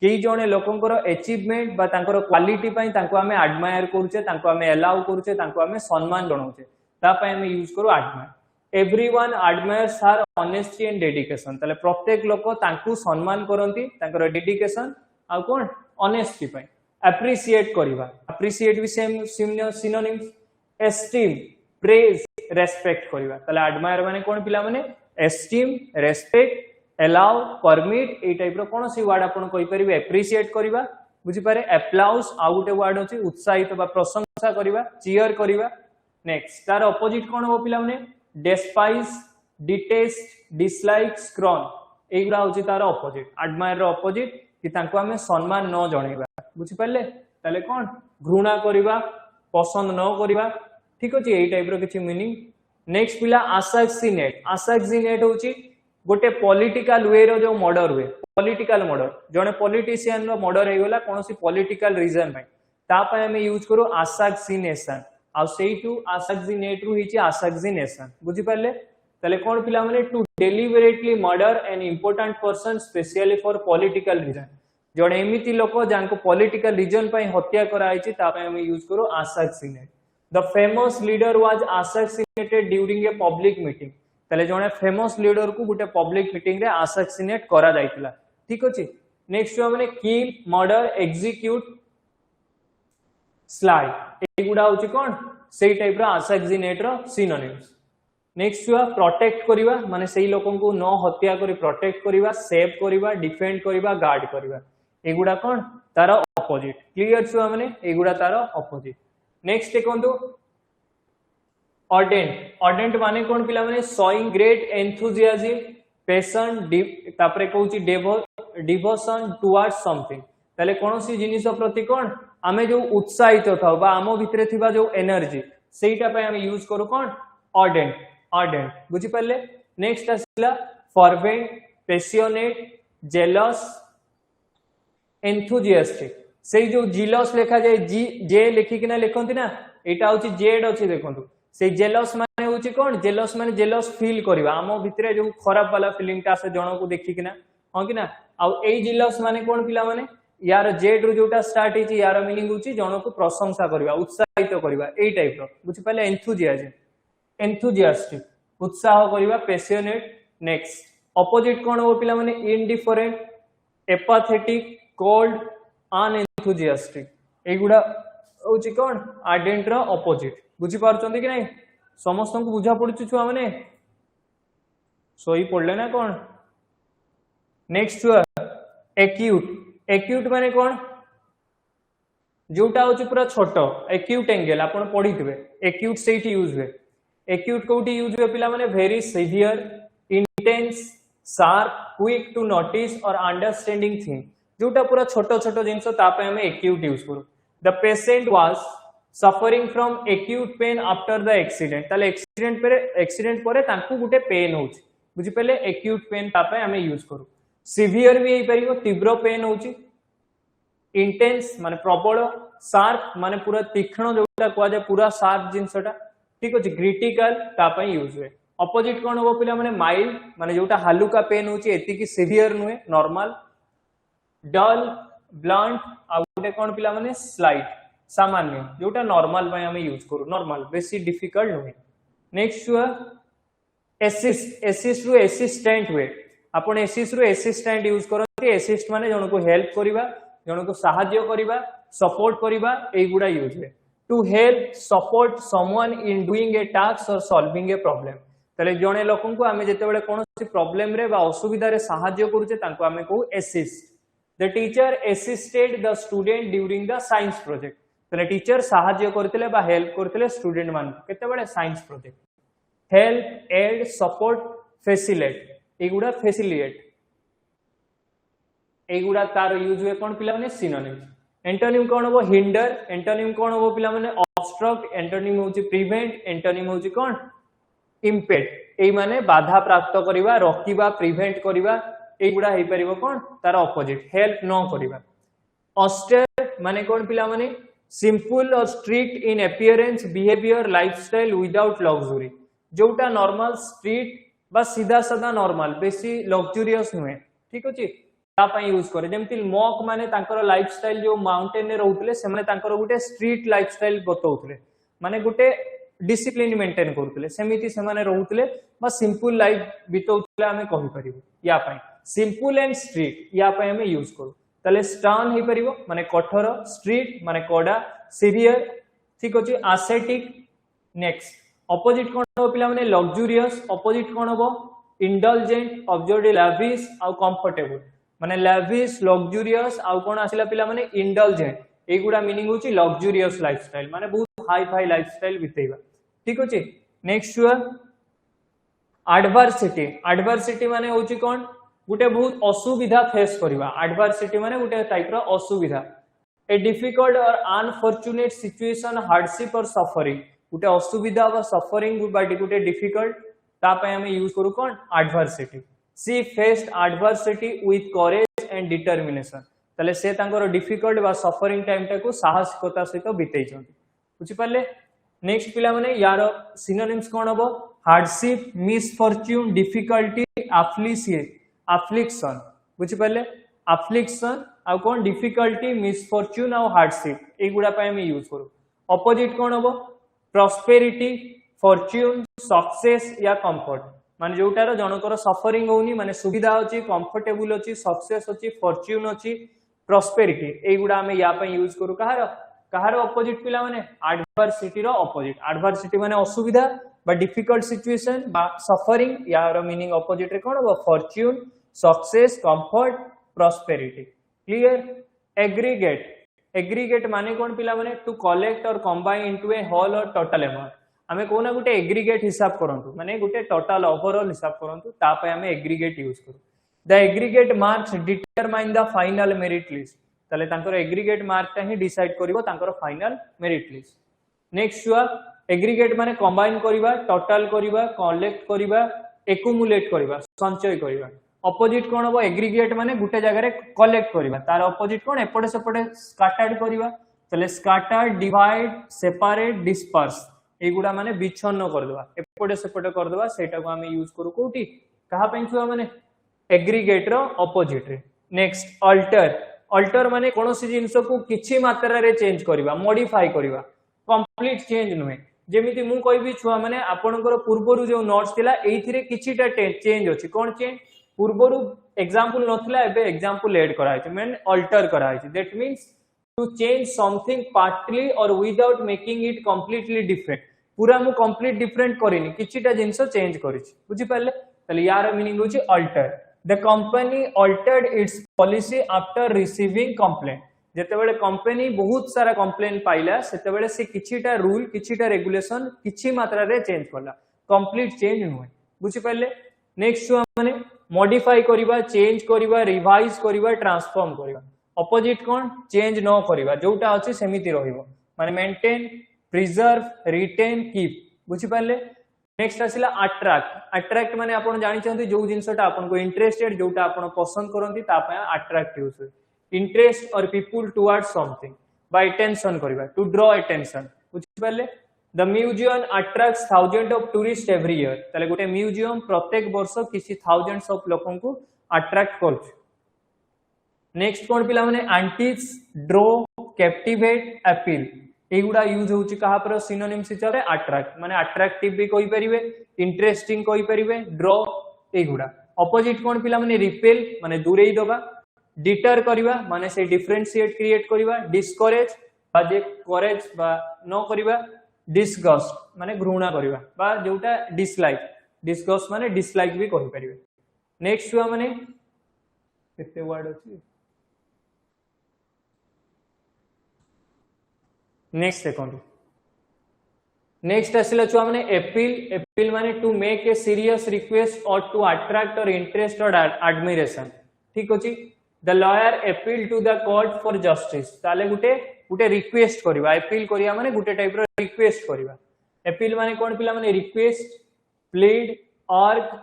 कई जने लोकंकर अचीवमेंट बा तांकर क्वालिटी पई तांको हमें एडमायर करूचे तांको हमें अलाउ करूचे तांको हमें सम्मान जणाउचे ता पई हमें यूज करू admire everyone admires her honesty and dedication तले प्रत्येक लोक तांको सम्मान करंती तांकर डेडिकेशन आ कोन ऑनेस्टी पई एप्रिशिएट करबा एप्रिशिएट भी same synonyms esteem praise respect करबा तले एडमायर माने कोन पिला माने एस्टीम रेस्पेक्ट अलाउ परमिट ए टाइप रो कोन सी वर्ड आपण कहि परिबे एप्रिशिएट करबा बुझी पारे अप्लाउज आ गुटे वर्ड अछि उत्साहित बा प्रशंसा करबा चीयर करबा नेक्स्ट तार ऑपोजिट कोन हो पिला माने डेस्पाइज डिटेस्ट डिसलाइक स्क्रॉन एगुरा होछि तार ऑपोजिट एडमायर रो ऑपोजिट कि तांको हमें सम्मान न जणैबा बुझी पाले ताले कोन घृणा करबा पसंद न करबा ठीक अछि ए टाइप रो किछि मीनिंग नेक्स्ट पिला आसाक्सिनेट होछि गोटे पॉलिटिकल वे रो जो मर्डर हुए पॉलिटिकल मर्डर जने पॉलिटिशियन रो मर्डर हे गला कोनोसी पॉलिटिकल रीजन पय ता पय हमें यूज करू आसाक्सिनेशन आ सेइटू आसाक्सिनेट रु हिची आसाक्सिनेशन बुझी पाले तले कोन पिला माने to deliberately murder an important person specially for political reason जने एमिति लोक जानको पॉलिटिकल रीजन पय हत्या करा हिची ता पय हमें यूज करू assassinate the famous leader was assassinated during a public meeting ताले जने फेमस लीडर को गुटे पब्लिक मीटिंग रे असैसिनेट करा जाइतिला ठीक अछि नेक्स्ट माने किल मर्डर एग्जीक्यूट स्लाई एगुडा होची कोन सेही टाइप रो असैसिनेट रो सिनोनिम्स नेक्स्ट छुआ प्रोटेक्ट करिवा माने सेही लोकन को न हत्या करी प्रोटेक्ट करिवा सेव करिवा डिफेंड करिवा गार्ड करिवा एगुडा कोन तार ऑपोजिट क्लियर छुआ माने एगुडा तार ऑपोजिट नेक्स्ट देखंतु ऑर्डेंट ऑर्डेंट माने कोन पिला माने शोइंग ग्रेट एंथुसियाज्म पैशन तापरे कहूची डिवोशन टुवर्ड्स समथिंग ताले कोनोसी जिनिस प्रति कोन आमे जो उत्साहित थाउ बा आमो भितरे थिबा जो एनर्जी सेहीटा पय आमे यूज करू कोन ऑर्डेंट ऑर्डेंट बुझी पल्ले नेक्स्ट आसिला फर्वेंट पैशनेट जेलस एंथुसियास्टिक से जो जिलस लिखा जाए जी जे लिखिकिना लिखंती ना एटा होची जेड अछि देखंतु से जेलस माने होची कोन जेलस माने जेलस फील करबा आमो भितरे जो खराब वाला फीलिंग ता से जणो को देखिकिना हां कि ना आ ए जिलस माने कोन पिला माने यार जेड रो जोटा स्टार्ट हिची यार मीनिंग होची जणो को प्रशंसा करबा उत्साहित करबा एई टाइप रो बुझी पले एंथुसियाज्म एंथुसियास्टिक उत्साह करबा पैशनेट नेक्स्ट ऑपोजिट कोन हो पिला माने इनडिफरेंट एपाथेटिक कोल्ड अनएंथुसियास्टिक एगुडा होची कोन आर्डेंट रो ऑपोजिट बुझी पारचंदी कि नहीं समस्त को बुझा पड़ुची छुआ माने सोई पड़ले ना कोन नेक्स्ट छुआ एक्यूट एक्यूट माने कोन जोटा होची पूरा छोटो एक्यूट एंगल आपण पढितबे एक्यूट सेठी यूज हुए एक्यूट कोठी यूज हुए पिला माने very severe intense sharp quick to notice or understanding thing जोटा पूरा छोटो छोटो जिंसो तापे हमें एक्यूट यूज करू the patient was suffering from acute pain after the accident ताले एक्सीडेंट परे तांकू गुटे पेन होची बुझी पले एक्यूट पेन तापे हमें यूज करू सिवियर भी परिबो तीव्र पेन होची इंटेंस माने प्रबल शार्प माने पूरा तीक्ष्ण जोटा कोआ जाय पूरा शार्प जिंसटा ठीक अछि क्रिटिकल तापे यूज हुए ऑपोजिट कोन हो पिला माने माइल्ड माने जोटा हालुका पेन होची एति की सिवियर नुए नॉर्मल डल ब्लंट आ गुटे कोन पिला माने स्लाइट सामान्य जोटा नॉर्मल पय हमें यूज करू नॉर्मल बेसी डिफिकल्ट नुए नेक्स्ट हुआ एसिस्ट रु असिस्टेंट हुए आपण एसिस्ट रु असिस्टेंट यूज करते असिस्ट माने जण को हेल्प करिवा जण को सहाय्य करिवा सपोर्ट करिवा ए गुडा यूज हुए to help support someone in doing a task or solving a problem तले जणे लोकन को हमें जेते बेले कोनोसी प्रॉब्लम रे बा असुविधा रे सहाय्य करूचे तांको हमें कहू assist the teacher assisted the student during the science project तले टीचर सहाय्य करथिले बा हेल्प करथिले स्टूडेंट मान केते बेले science project help aid support facilitate एगुडा फैसिलिटेट एगुडा तार यूज हुए कोन पिला माने सिनोनिम एंटोनिम कोन हो हिंडर एंटोनिम कोन हो पिला माने ऑब्स्ट्रक्ट एंटोनिम होची प्रिवेंट एंटोनिम होची कोन इम्पेड ए माने बाधा प्राप्त करिवा रोकिबा प्रिवेंट करिवा एगुडा हे परिबो कोन तार ऑपोजिट हेल्प न करिवा ऑस्टर माने कोन पिला माने सिंपल और स्ट्रिक्ट इन appearance behaviour lifestyle without luxury जोटा नॉर्मल स्ट्रिक्ट बा सीधा साधा नॉर्मल बेसी लग्जरियस नुहे ठीक अछि ता पई यूज करे जेमति मॉक माने तांकर लाइफस्टाइल जो माउंटेन ने रहउतले से माने तांकर गुटे स्ट्रीट लाइफस्टाइल बतौतले माने गुटे डिसिप्लिन मेंटेन करतले सेमिति से माने रहउतले बा सिंपल लाइफ बितौतले हमें कहि परिबो या पई सिंपल एंड स्ट्रीट या पई हमें यूज करू तले स्टर्न हे परिबो माने कठोर स्ट्रीट माने कोडा सिवियर ठीक अछि एस्थेटिक नेक्स्ट ऑपोजिट कोन हो पिला माने लग्जरियस ऑपोजिट कोन हो इंडल्जेंट ऑब्जर्व लैविश आ कंफर्टेबल माने लैविश लग्जरियस आ कोन आसिला पिला माने इंडल्जेंट एगुडा मीनिंग होची लग्जरियस लाइफस्टाइल माने बहुत हाई फाई लाइफस्टाइल बितेबा ठीक अछि नेक्स्ट हुआ एडवर्सिटी माने होची कोन गुटे बहुत असुविधा फेस करबा एडवर्सिटी माने गुटे टाइप रो असुविधा ए डिफिकल्ट और अनफॉर्चुनेट सिचुएशन हार्डशिप और सफरिंग गुटे असुविधा व सफरिंग गुटे डिफिकल्ट ता पय हमें यूज करू कोन adversity she faced adversity with courage and determination तले से तांकर डिफिकल्ट व सफरिंग टाइम टा को साहसिकता सहित बितेइ छथि बुझि पाले नेक्स्ट पिला माने यार सिनोनिम्स कोन हबो हार्डशिप मिसफॉर्च्यून डिफिकल्टी अफ्लिक्शन बुझि पाले अफ्लिक्शन आ कोन डिफिकल्टी मिसफॉर्च्यून आ हार्डशिप एगुडा पय हमें यूज करू ऑपोजिट कोन हबो प्रॉस्पेरिटी फॉर्च्यून सक्सेस या कंफर्ट माने जोटार जनकर सफरिंग होनी माने सुविधा अछि कंफर्टेबल अछि सक्सेस अछि फॉर्च्यून अछि प्रॉस्पेरिटी एगुडा हमें या पे यूज करू कहार ऑपोजिट पिला माने एडवर्सिटी रो ऑपोजिट एडवर्सिटी माने असुविधा बा डिफिकल्ट सिचुएशन बा सफरिंग यार मीनिंग ऑपोजिट रे कोन हो Fortune success comfort prosperity clear aggregate माने कोन पिला माने टू कलेक्ट और कंबाइन इनटू ए होल और टोटल अमाउंट आमे कोना गुटे एग्रीगेट हिसाब करंतु माने गुटे टोटल ओवरऑल हिसाब करंतु ता पे आमे एग्रीगेट यूज करू the aggregate marks determine the final merit list ताले तांकर एग्रीगेट मार्क ता ही डिसाइड करिवो तांकर फाइनल मेरिट लिस्ट नेक्स्ट छुआ एग्रीगेट माने कंबाइन करिवा टोटल करिवा कलेक्ट करिवा एक्युमुलेट करिवा संचय करिवा ऑपोजिट कोन हो एग्रीगेट माने गुटे जगह रे कलेक्ट करिवा तार ऑपोजिट कोन एपडे सेपडे स्कैटर्ड करिवा तले स्कैटर डिवाइड सेपरेट डिस्पर्स एगुडा माने विच्छिन्न कर देबा एपडे सेपडे कर देबा सेटा को हमें यूज करू कोठी कहा पे छुआ माने एग्रीगेट रो ऑपोजिट रे नेक्स्ट अल्टर माने कोनोसी जिंस को किछि मात्रा रे चेंज करिवा मॉडिफाई करिवा कंप्लीट चेंज नुहे जेमिति मु कहबी छुआ माने आपनकर पूर्वरु जो नोट्स थिला एइथिरे किछिटा चेंज अछि कोन चेंज पूर्वरु एग्जांपल नथिला एबे एग्जांपल ऐड कराय छै मीन अल्टर कराय छै that means to change something partly or without making it completely different पूरा मु कंप्लीट डिफरेंट करिनी किछिटा जिंस चेंज करि छी बुझि पाले तले यार मीनिंग होची alter the company altered its policy after receiving complaint जेतेबेले कंपनी बहुत सारा कंप्लेंट पाइला सेतेबेले से किछिटा रूल किछिटा रेगुलेशन किछि मात्रा रे चेंज करला कंप्लीट चेंज नुहे बुझि पाले नेक्स्ट माने मॉडिफाई करिवा चेंज करिवा रिवाइज करिवा ट्रांसफॉर्म करिवा ऑपोजिट कोन चेंज न करिवा जोटा अछि सेमिति रहिबो माने मेंटेन प्रिजर्व रिटेन कीप बुझि पाले नेक्स्ट आसिला अट्रैक्ट माने आपण जानि चंती जो जिंसटा आपण को इंटरेस्टेड जोटा आपण पसंद करंती ता पय अट्रैक्ट यूज होय interest or people towards something by attention करिवा टू ड्रॉ अटेंशन बुझि पाले the museum attracts thousand of tourist every year तले गोटे म्यूजियम प्रत्येक वर्ष किछि थाउजेंड्स ऑफ लोकन को अट्रैक्ट करछ नेक्स्ट कोन पिला माने एंटिक्स ड्रॉ कैप्टिवेट अपील एगुडा यूज होउची कहा पर सिनोनिम्स हिसाबे अट्रैक्ट माने अट्रैक्टिव भी कहि परिबे इंटरेस्टिंग कहि परिबे ड्रॉ एगुडा ऑपोजिट कोन पिला माने रिपेल माने दूरेई दबा डिटर करिवा माने से डिफरेंशिएट क्रिएट करिवा डिस्करेज बा जे करेज बा न करिवा डिस्गस्ट माने घृणा करिवा बा जोटा डिसगस्ट माने डिसलाइक भी कहि परिबे नेक्स्ट हुआ माने केते वर्ड अछि नेक्स्ट देखो नेक्स्ट आसिला छुआ माने अपील माने to make a serious request or to attract or interest or admiration ठीक अछि the lawyer appeal to the court for justice ताले गुटे रिक्वेस्ट करबा अपील करिया माने गुटे टाइप रो रिक्वेस्ट करबा अपील माने कोन पिला माने रिक्वेस्ट प्लीड आर्ग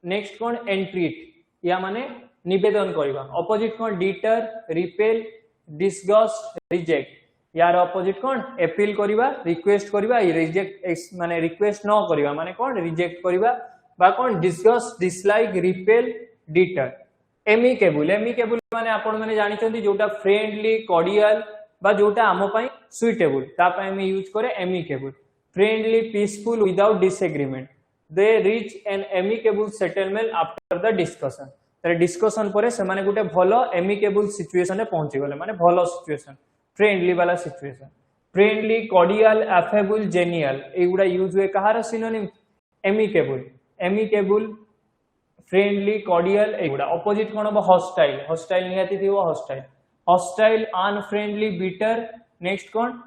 नेक्स्ट कोन एंट्रीट या माने निवेदन करबा ऑपोजिट कोन डिटर रिपेल डिसगस्ट रिजेक्ट यार ऑपोजिट कोन अपील करिवा रिक्वेस्ट करिवा रिजेक्ट माने रिक्वेस्ट न करिवा माने कोन रिजेक्ट करिवा बा कोन disgust dislike repel deter amicable माने आपण माने जानि चंदी जोटा फ्रेंडली कॉर्डियल बा जोटा आमो पई सुइटेबल ता पई हम यूज करे amicable friendly peaceful without disagreement they reach an amicable settlement after the discussion तर डिस्कशन परे से माने गुटे भलो एमिकेबल सिचुएशन रे पहुंची गले माने भलो सिचुएशन फ्रेंडली वाला situation friendly cordial affable genial एगुडा यूज हुए कहार सिनोनिम एमिकेबल फ्रेंडली कॉर्डियल एगुडा ऑपोजिट कोन हो हॉस्टाइल निहाती थिवो हॉस्टाइल अनफ्रेंडली बिटर नेक्स्ट कोन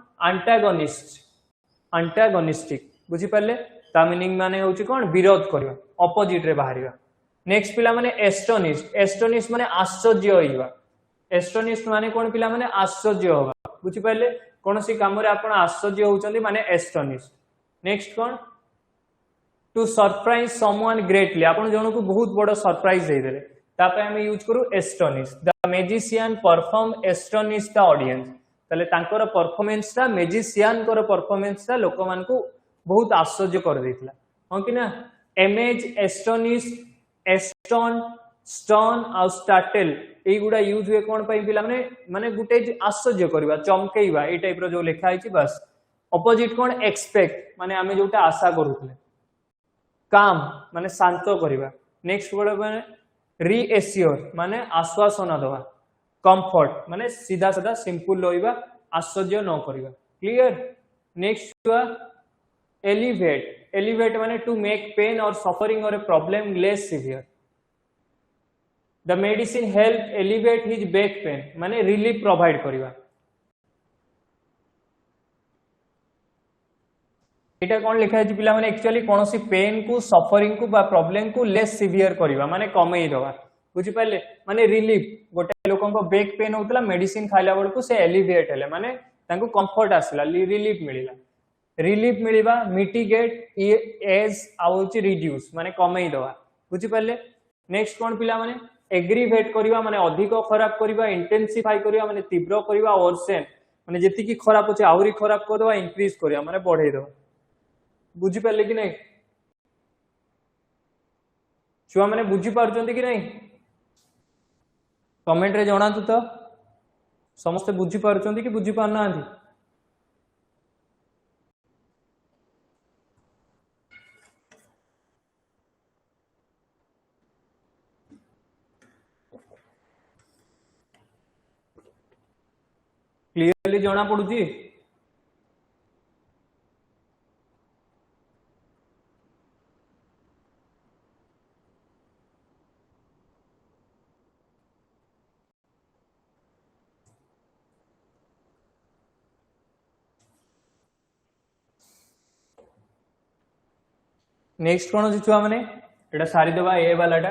एंटागोनिस्टिक बुझी पाले ता मीनिंग माने होची कोन विरोध करबा ऑपोजिट रे बाहरिबा नेक्स्ट पिला माने एस्टोनिश माने आश्चर्य होइबा एस्टोनिश माने कोन पिला माने आश्चर्य होबा बुझी पाले कोनोसी काम रे आपण आश्चर्य होउचंदी माने एस्टोनिश नेक्स्ट कोन टू सरप्राइज समवन ग्रेटली आपण जणो को बहुत बड़ सरप्राइज दे देले ता पे हम यूज करू astonish the magician perform astonish the audience तले तांकर परफॉर्मेंस ता मैजिशियन कर परफॉर्मेंस ता लोक मान को बहुत आश्चर्य कर देथिला हां कि ना एमेज एस्टोनिश एस्टोन स्टोन आ स्टार्टल एगुडा यूज हुए कोन पई पिला माने गुटे आश्चर्य करबा चमकेइबा ए टाइप रो जो लिखा है बस अपोजिट कोन एक्सपेक्ट माने आमे जोटा आशा करूथले काम माने शांत करिवा नेक्स्ट वर्ड माने रीएश्योर माने आश्वासन दवा कंफर्ट माने सीधा साधा सिंपल रहिबा आश्चर्य न करिवा क्लियर नेक्स्ट एलिवेट एलिवेट माने टू मेक पेन और सफरिंग और a problem less severe the medicine help elevate his back pain माने रिलीफ प्रोवाइड करिवा एटा कोन लिखा है पिला माने एक्चुअली कोनोसी पेन को सफरिंग को बा प्रॉब्लम को लेस सिवियर करिवा माने कमई दवा बुझी पाले माने रिलीफ गोटे लोकन को बैक पेन होतला मेडिसिन खाइला बळ को से एलिवेट हेले माने तांको कंफर्ट आसला रिलीफ मिलिला रिलीफ मिलिबा मिटिगेट एज आउची रिड्यूस माने कमई दवा बुझी पाले नेक्स्ट कोन पिला माने एग्रीवेट करिवा माने अधिक खराब करिवा इंटेंसिफाई करिवा माने तीव्र करिवा वर्सेन माने जेति की खराब होचे आउरी खराब करदवा इंक्रीज करिवा माने बढ़ाई दवा बुझी पाले कि नहीं छुआ माने बुझी पारछन्ती कि नहीं कमेंट रे जणातु तो समस्त बुझी पारछन्ती कि बुझी पार नांती क्लियरली जणा पडुची नेक्स्ट कौन अच्छी छुआ मैंने एटा सारी दबा ए वालाटा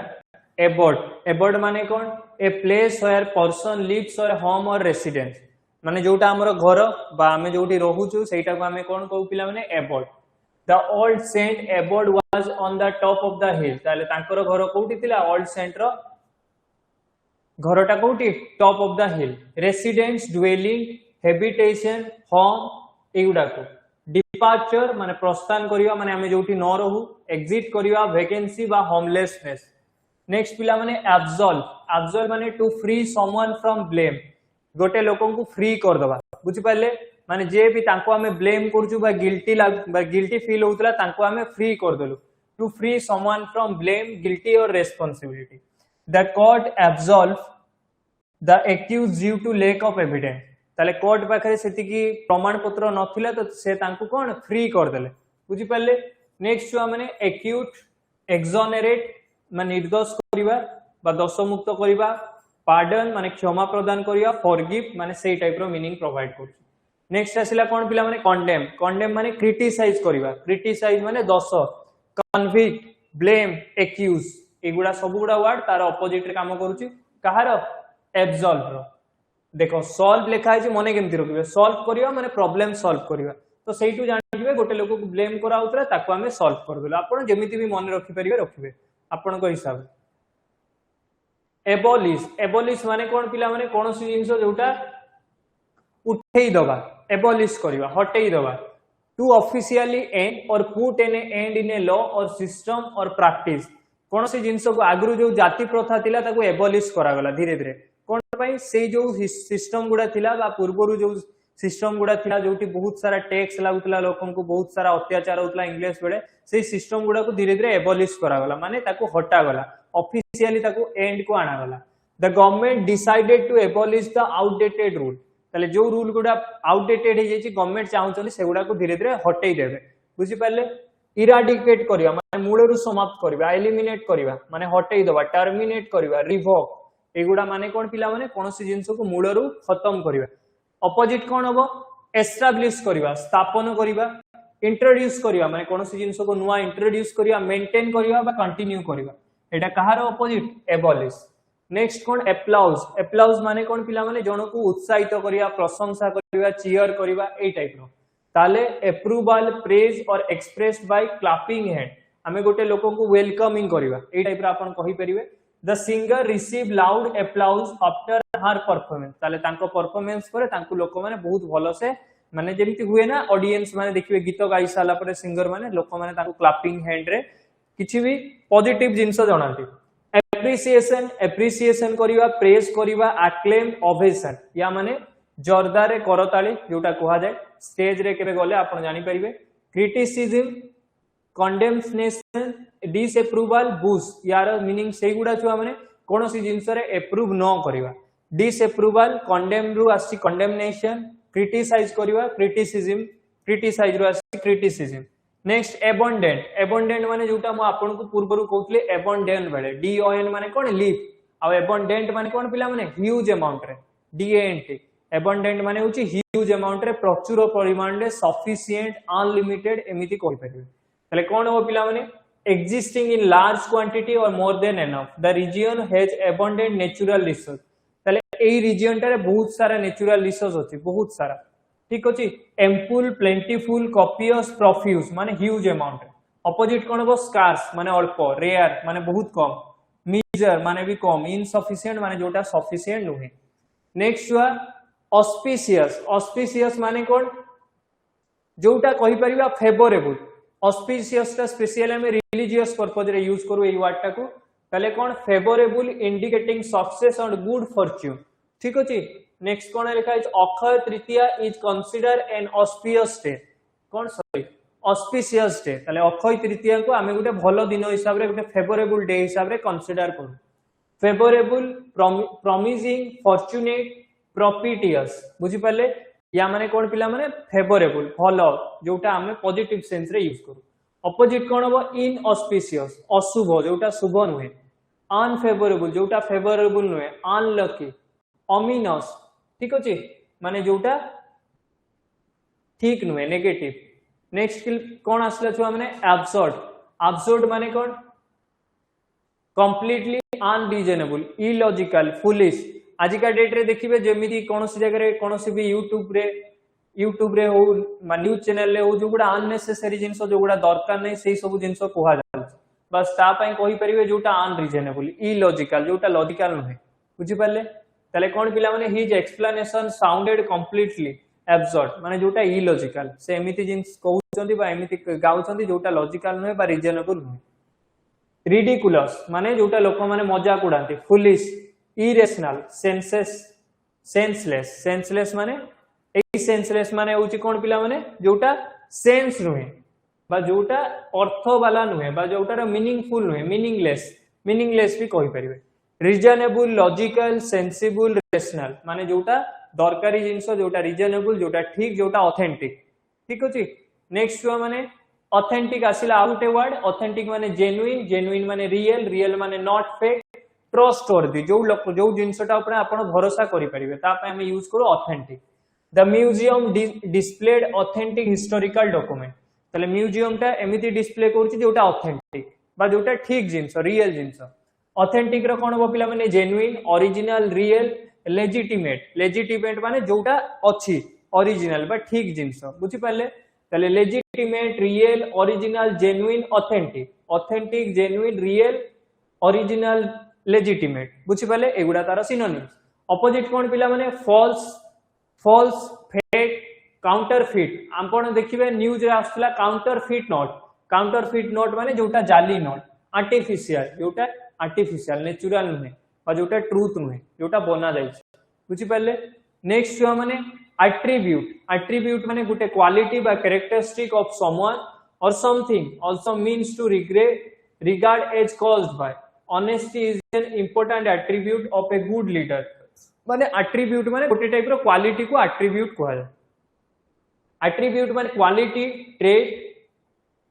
एबोर्ड एबोर्ड माने कौन a place where person lives or home or residence माने जोटा हमर घर बा हमें जोटी रहूछु सेटा को हमें कौन कहू पिला माने abode the old saint abode was on the top of the hill ताले तांकर घर कोठी थिला ओल्ड सेंट रो घरटा कोठी top of the hill residence dwelling habitation home एगुडा को डिपार्चर माने प्रस्थान करिवा माने हमें जोटी न रहू एग्जिट करिवा वैकेंसी बा होमलेसनेस नेक्स्ट पिला माने एब्सॉल्व माने to free someone from blame गोटे लोकन को फ्री कर दबा बुझि पाले माने जे भी तांको हमें ब्लेम करछु बा गिल्टी फील होतला तांको हमें फ्री कर देलु to free someone from blame guilty or responsibility the court absolve the accuse due to lack of evidence ताले कोर्ट पाखरे सेति की प्रमाण पत्र नथिला तो से तांको कोन फ्री कर देले बुझि पाले नेक्स्ट छुआ माने एक्यूट एक्सोनरेट माने निर्दोष करिवा बा दोष मुक्त करिवा पार्डन माने क्षमा प्रदान करिवा फॉरगिव माने सेई टाइप रो मीनिंग प्रोवाइड करछ नेक्स्ट आसिला कोन पिला माने कंडेम माने क्रिटिसाइज करिवा क्रिटिसाइज माने दोष कन्विक्ट ब्लेम एक्यूज एगुडा सबगुडा वर्ड तार ऑपोजिट रे काम करूची कहार एब्सॉल्व रो देखो सॉल्व लिखा है मने केमती रखिबे सॉल्व करिवा माने प्रॉब्लम सॉल्व करिवा तो सेइटु जानिबे गोटे लोक को ब्लेम करा उतरा ताको हमें सॉल्व कर देला आपण जेमिति भी मन रखि परिबे रखिबे आपण को हिसाब एबोलिश माने कोन पिला माने कोनोसी जिंस जोटा उठेई दबा एबोलिश करिवा हटेई दबा to officially end or put an end in a law or system or practice कोनोसी जिंस को आगरु जो जाति प्रथा थिला ताको एबोलिश करा गला धीरे धीरे कोन पई से जो सिस्टम गुडा थिला बा पूर्वरु जो सिस्टम गुडा थिला जोटी बहुत सारा टैक्स लागुतला लोकन को बहुत सारा अत्याचार होतला इंग्लिश बेडे से सिस्टम गुडा को धीरे धीरे एबोलिश करा गला माने ताको हटा गला ऑफिशियली ताको एंड को आना गला the government decided to abolish the outdated rule ताले जो रूल गुडा आउटडेटेड हे जेची गवर्नमेंट चाहउचली सेगुडा को धीरे धीरे हटेई देबे बुझी पाले इराडिकेट करिया माने मूलरु समाप्त करिवा एलिमिनेट करिवा माने हटेई दबा टर्मिनेट करिवा रिवोक एगुडा माने कोन पिला माने कोनोसी जिंस को मूलरु खत्म करिवा ऑपोजिट कोन हबो एस्टैब्लिश करिवा स्थापन करिवा इंट्रोड्यूस करिवा माने कोनोसी जिंस को नुवा इंट्रोड्यूस करिवा मेंटेन करिवा बा कंटिन्यू करिवा एटा कहार ऑपोजिट एबोलिश नेक्स्ट कोन एप्लाउज माने कोन पिला माने जणो को उत्साहित करिवा प्रशंसा करिवा चीयर करिवा ए टाइप रो ताले अप्रूवल प्रेज और एक्सप्रेस्ड बाय क्लैपिंग हैंड हमें गोटे लोक को वेलकमिंग करिवा ए टाइप रो आपण कहि परिबे the singer receive loud applause after her performance ताले तांको परफॉर्मेंस पर तांको लोक माने बहुत भलो से माने जेमिति हुए ना ऑडियंस माने देखिबे गीत गाई साला पर सिंगर माने लोक माने तांको क्लैपिंग हैंड रे किछि भी पॉजिटिव जिंस जणांती एप्रिसिएशन करिवा प्रेज करिवा एक्लेम ओवेशन या माने जोरदार करताली जोटा कहा जाय स्टेज रे केबे गले आपण जानि परिबे क्रिटिसिज्म कंडेमनेशन डिसएप्रूवल बूस्ट यार मीनिंग सेही गुडा छुआ माने कोनोसी जिंस रे एप्रूव न करबा डिसएप्रूवल कंडेम रु आसी कंडेमनेशन क्रिटिसाइज करबा क्रिटिसिज्म क्रिटिसाइज रु आसी क्रिटिसिज्म नेक्स्ट एबंडेंट माने जोटा मु आपन को पूर्वरु कहउतले एबंडेंट बेले डीओएन माने कोन लीफ आ एबंडेंट माने कोन पिला माने ह्यूज अमाउंट रे डीएनटी एबंडेंट माने होची ह्यूज अमाउंट रे प्रचुर परिमाण रे सफिशिएंट अनलिमिटेड एमिति कहि परिबे तले कोन हो पिला माने existing in large quantity or more than enough the region has abundant natural resource तले एई रीजन टारे बहुत सारा नेचुरल रिसोर्स अछि बहुत सारा ठीक अछि एम्पुल प्लेंटीफुल कॉपियस प्रोफ्यूज माने ह्यूज अमाउंट अपोजिट कोन हो स्कार्स माने अल्प रेयर माने बहुत कम मीजर माने भी कम इनसफिशिएंट माने जोटा सफिशिएंट नुहे नेक्स्ट हुआ ऑस्पिशियस माने कोन जोटा कहि परिबा फेवरेबल ऑस्पिशियस टा स्पेशली हमें रिलीजियस पर्पस रे यूज करू एई वर्ड टाको तले कोन favourable indicating success and good fortune ठीक अछि नेक्स्ट कोन लिखा है Akshaya Tritiya is consider an auspicious day कोन सॉरी ऑस्पिशियस डे तले अक्षय तृतीया को हमें गुटे भलो दिन हिसाब रे गुटे फेवरेबल डे हिसाब रे कंसीडर करू फेवरेबल प्रॉमिसिंग फॉर्च्यूनेट प्रॉफिटियस बुझी पाले या माने कोन पिला माने फेवरेबल भलो जोटा हमें पॉजिटिव सेंस रे यूज करू ऑपोजिट कोन हो इनऑस्पिशियस अशुभ जोटा शुभ नुहे अनफेवरेबल जोटा फेवरेबल नुहे अनलकी ओमिनस ठीक अछि माने जोटा ठीक नुहे नेगेटिव नेक्स्ट कोन आसला छुआ माने एब्सर्ड माने कोन कंप्लीटली अनरीजनेबल इलॉजिकल फुलिश आज का डेट रे देखिबे जेमिति कोनोसी जगह रे कोनोसी भी यूट्यूब रे हो न्यूज चैनल रे हो जो गुडा अननेसेसरी जिंस जो गुडा दरकार नै सेही सब जिंस कोहा जाय बस ता पई कहि परिबे जोटा अनरीजनेबल इलॉजिकल जोटा लॉजिकल नहे बुझी पाले तले कोन पिला माने his explanation sounded completely absurd माने जोटा इलॉजिकल से एमिति जिंस कहउचंदी बा एमिति गाउचंदी जोटा लॉजिकल नहे बा रीजनेबल नहे रिडिकुलस माने जोटा लोक माने मजाक उडांती फुलिश इरेशनल सेंसलेस माने एई सेंसलेस माने होची कोन पिला माने जोटा सेंस नुहे बा जोटा अर्थ वाला नुहे बा जोटा मीनिंगफुल नुहे मीनिंगलेस भी कहि परिबे रीजनेबल लॉजिकल सेंसिबल रेशनल माने जोटा दरकारी जिंस जोटा रीजनेबल जोटा ठीक जोटा ऑथेंटिक ठीक अछि नेक्स्ट हुआ माने ऑथेंटिक आसिला आउटे वर्ड ऑथेंटिक माने जेन्युइन माने रियल माने नॉट फेक ट्रस्टवर्दी जो लोक जो जिंसटा ऊपर आपण भरोसा करि परिबे ता पे हम यूज करू authentic the museum displayed authentic historical document तले म्यूजियम टा एमिति डिस्प्ले करछि जोटा ऑथेंटिक बा जोटा ठीक जिंस रियल जिंस ऑथेंटिक रो कोन बपिला माने जेन्युइन ओरिजिनल रियल लेजिटिमेट माने जोटा अछि ओरिजिनल बा ठीक जिंस बुझि पाले तले legitimate real original genuine authentic genuine real original legitimate बुझी पाले एगुडा तार सिनोनिम्स ऑपोजिट कोन पिला माने फॉल्स फेक काउंटरफिट आपण देखिबे न्यूज रे आसला काउंटरफिट नोट माने जोटा जाली नोट आर्टिफिशियल नेचुरल नुहे और जोटा ट्रूथ नुहे जोटा बना जाय बुझी पाले नेक्स्ट जो माने एट्रीब्यूट माने गुटे क्वालिटी बा characteristic of someone or something also means to regard as caused by honesty is an important attribute of a good leader माने attribute माने गोटे टाइप रो क्वालिटी को attribute कहला attribute माने क्वालिटी ट्रेट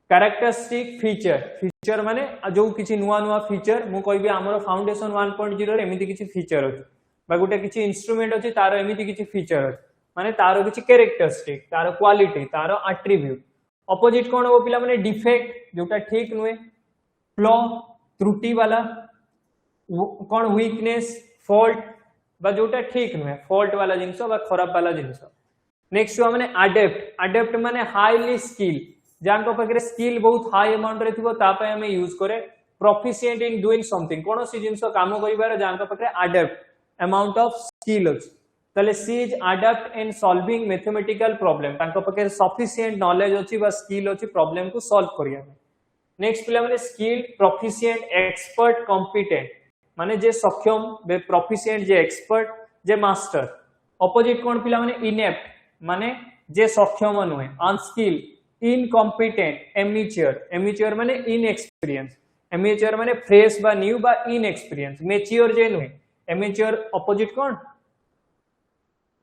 कैरेक्टरिस्टिक फीचर माने जो किछि नुवा फीचर मु कहबी हमर फाउंडेशन 1.0 रे एमिति किछि फीचर अछि बा गोटे किछि इंस्ट्रूमेंट अछि तार एमिति किछि फीचर अछि माने तार किछि कैरेक्टरिस्टिक तार क्वालिटी तार एट्रिब्यूट ऑपोजिट कोन हो पिला माने डिफेक्ट जोटा ठीक नुए फ्लॉ त्रुटि वाला कौन वीकनेस फॉल्ट बा जोटा ठीक नुहे फॉल्ट वाला जिंस बा खराब वाला जिंस नेक्स्ट जो माने अडेप्ट माने हाईली स्किल जान को पकरे स्किल बहुत हाई अमाउंट रे थिबो ता पे हमें यूज करे प्रोफिशिएंट इन डूइंग समथिंग कोन सी जिंस काम करिबार जान को पकरे अडेप्ट अमाउंट ऑफ स्किल अछि तले she is adept in solving mathematical problem तांको पकरे सफिशिएंट नॉलेज अछि बा स्किल अछि प्रॉब्लम को सॉल्व करिया नेक्स्ट पिला माने स्किल प्रोफिशिएंट एक्सपर्ट कॉम्पिटेंट माने जे सक्षम बे प्रोफिशिएंट जे एक्सपर्ट जे मास्टर ऑपोजिट कोन पिला माने इनेप्ट माने जे सक्षम नुहे अनस्किल इनकम्पिटेंट एमेच्योर एमेच्योर माने इनएक्सपीरियंस एमेच्योर माने फ्रेश बा न्यू बा इनएक्सपीरियंस मेच्योर जे नुहे एमेच्योर अपोजिट कौन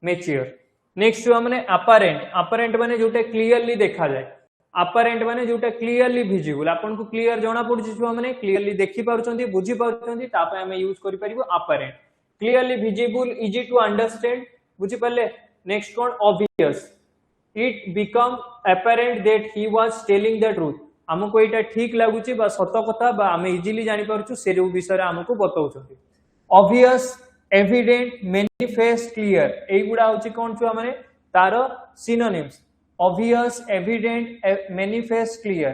मेच्योर नेक्स्ट जो माने अपरेंट अपरेंट माने जोटे क्लियरली देखा जाए अपरेंट माने जोटा क्लियरली विजिबल आपन को क्लियर जणा पड़ुची छुआ माने क्लियरली देखि पारुचंती बुझी पारुचंती तापे हमें यूज करि परिबो apparent clearly visible easy to understand बुझी पाले नेक्स्ट कोन obvious it become apparent that he was telling the truth हमको एटा ठीक लागुची बा सत कथा बा हमें इजीली जानि पारुछु से विषय रे हमको बताउछंती ऑब्वियस एविडेंट मैनिफेस्ट क्लियर एई गुडा होची कोन छुआ माने तारो synonyms obvious evident manifest clear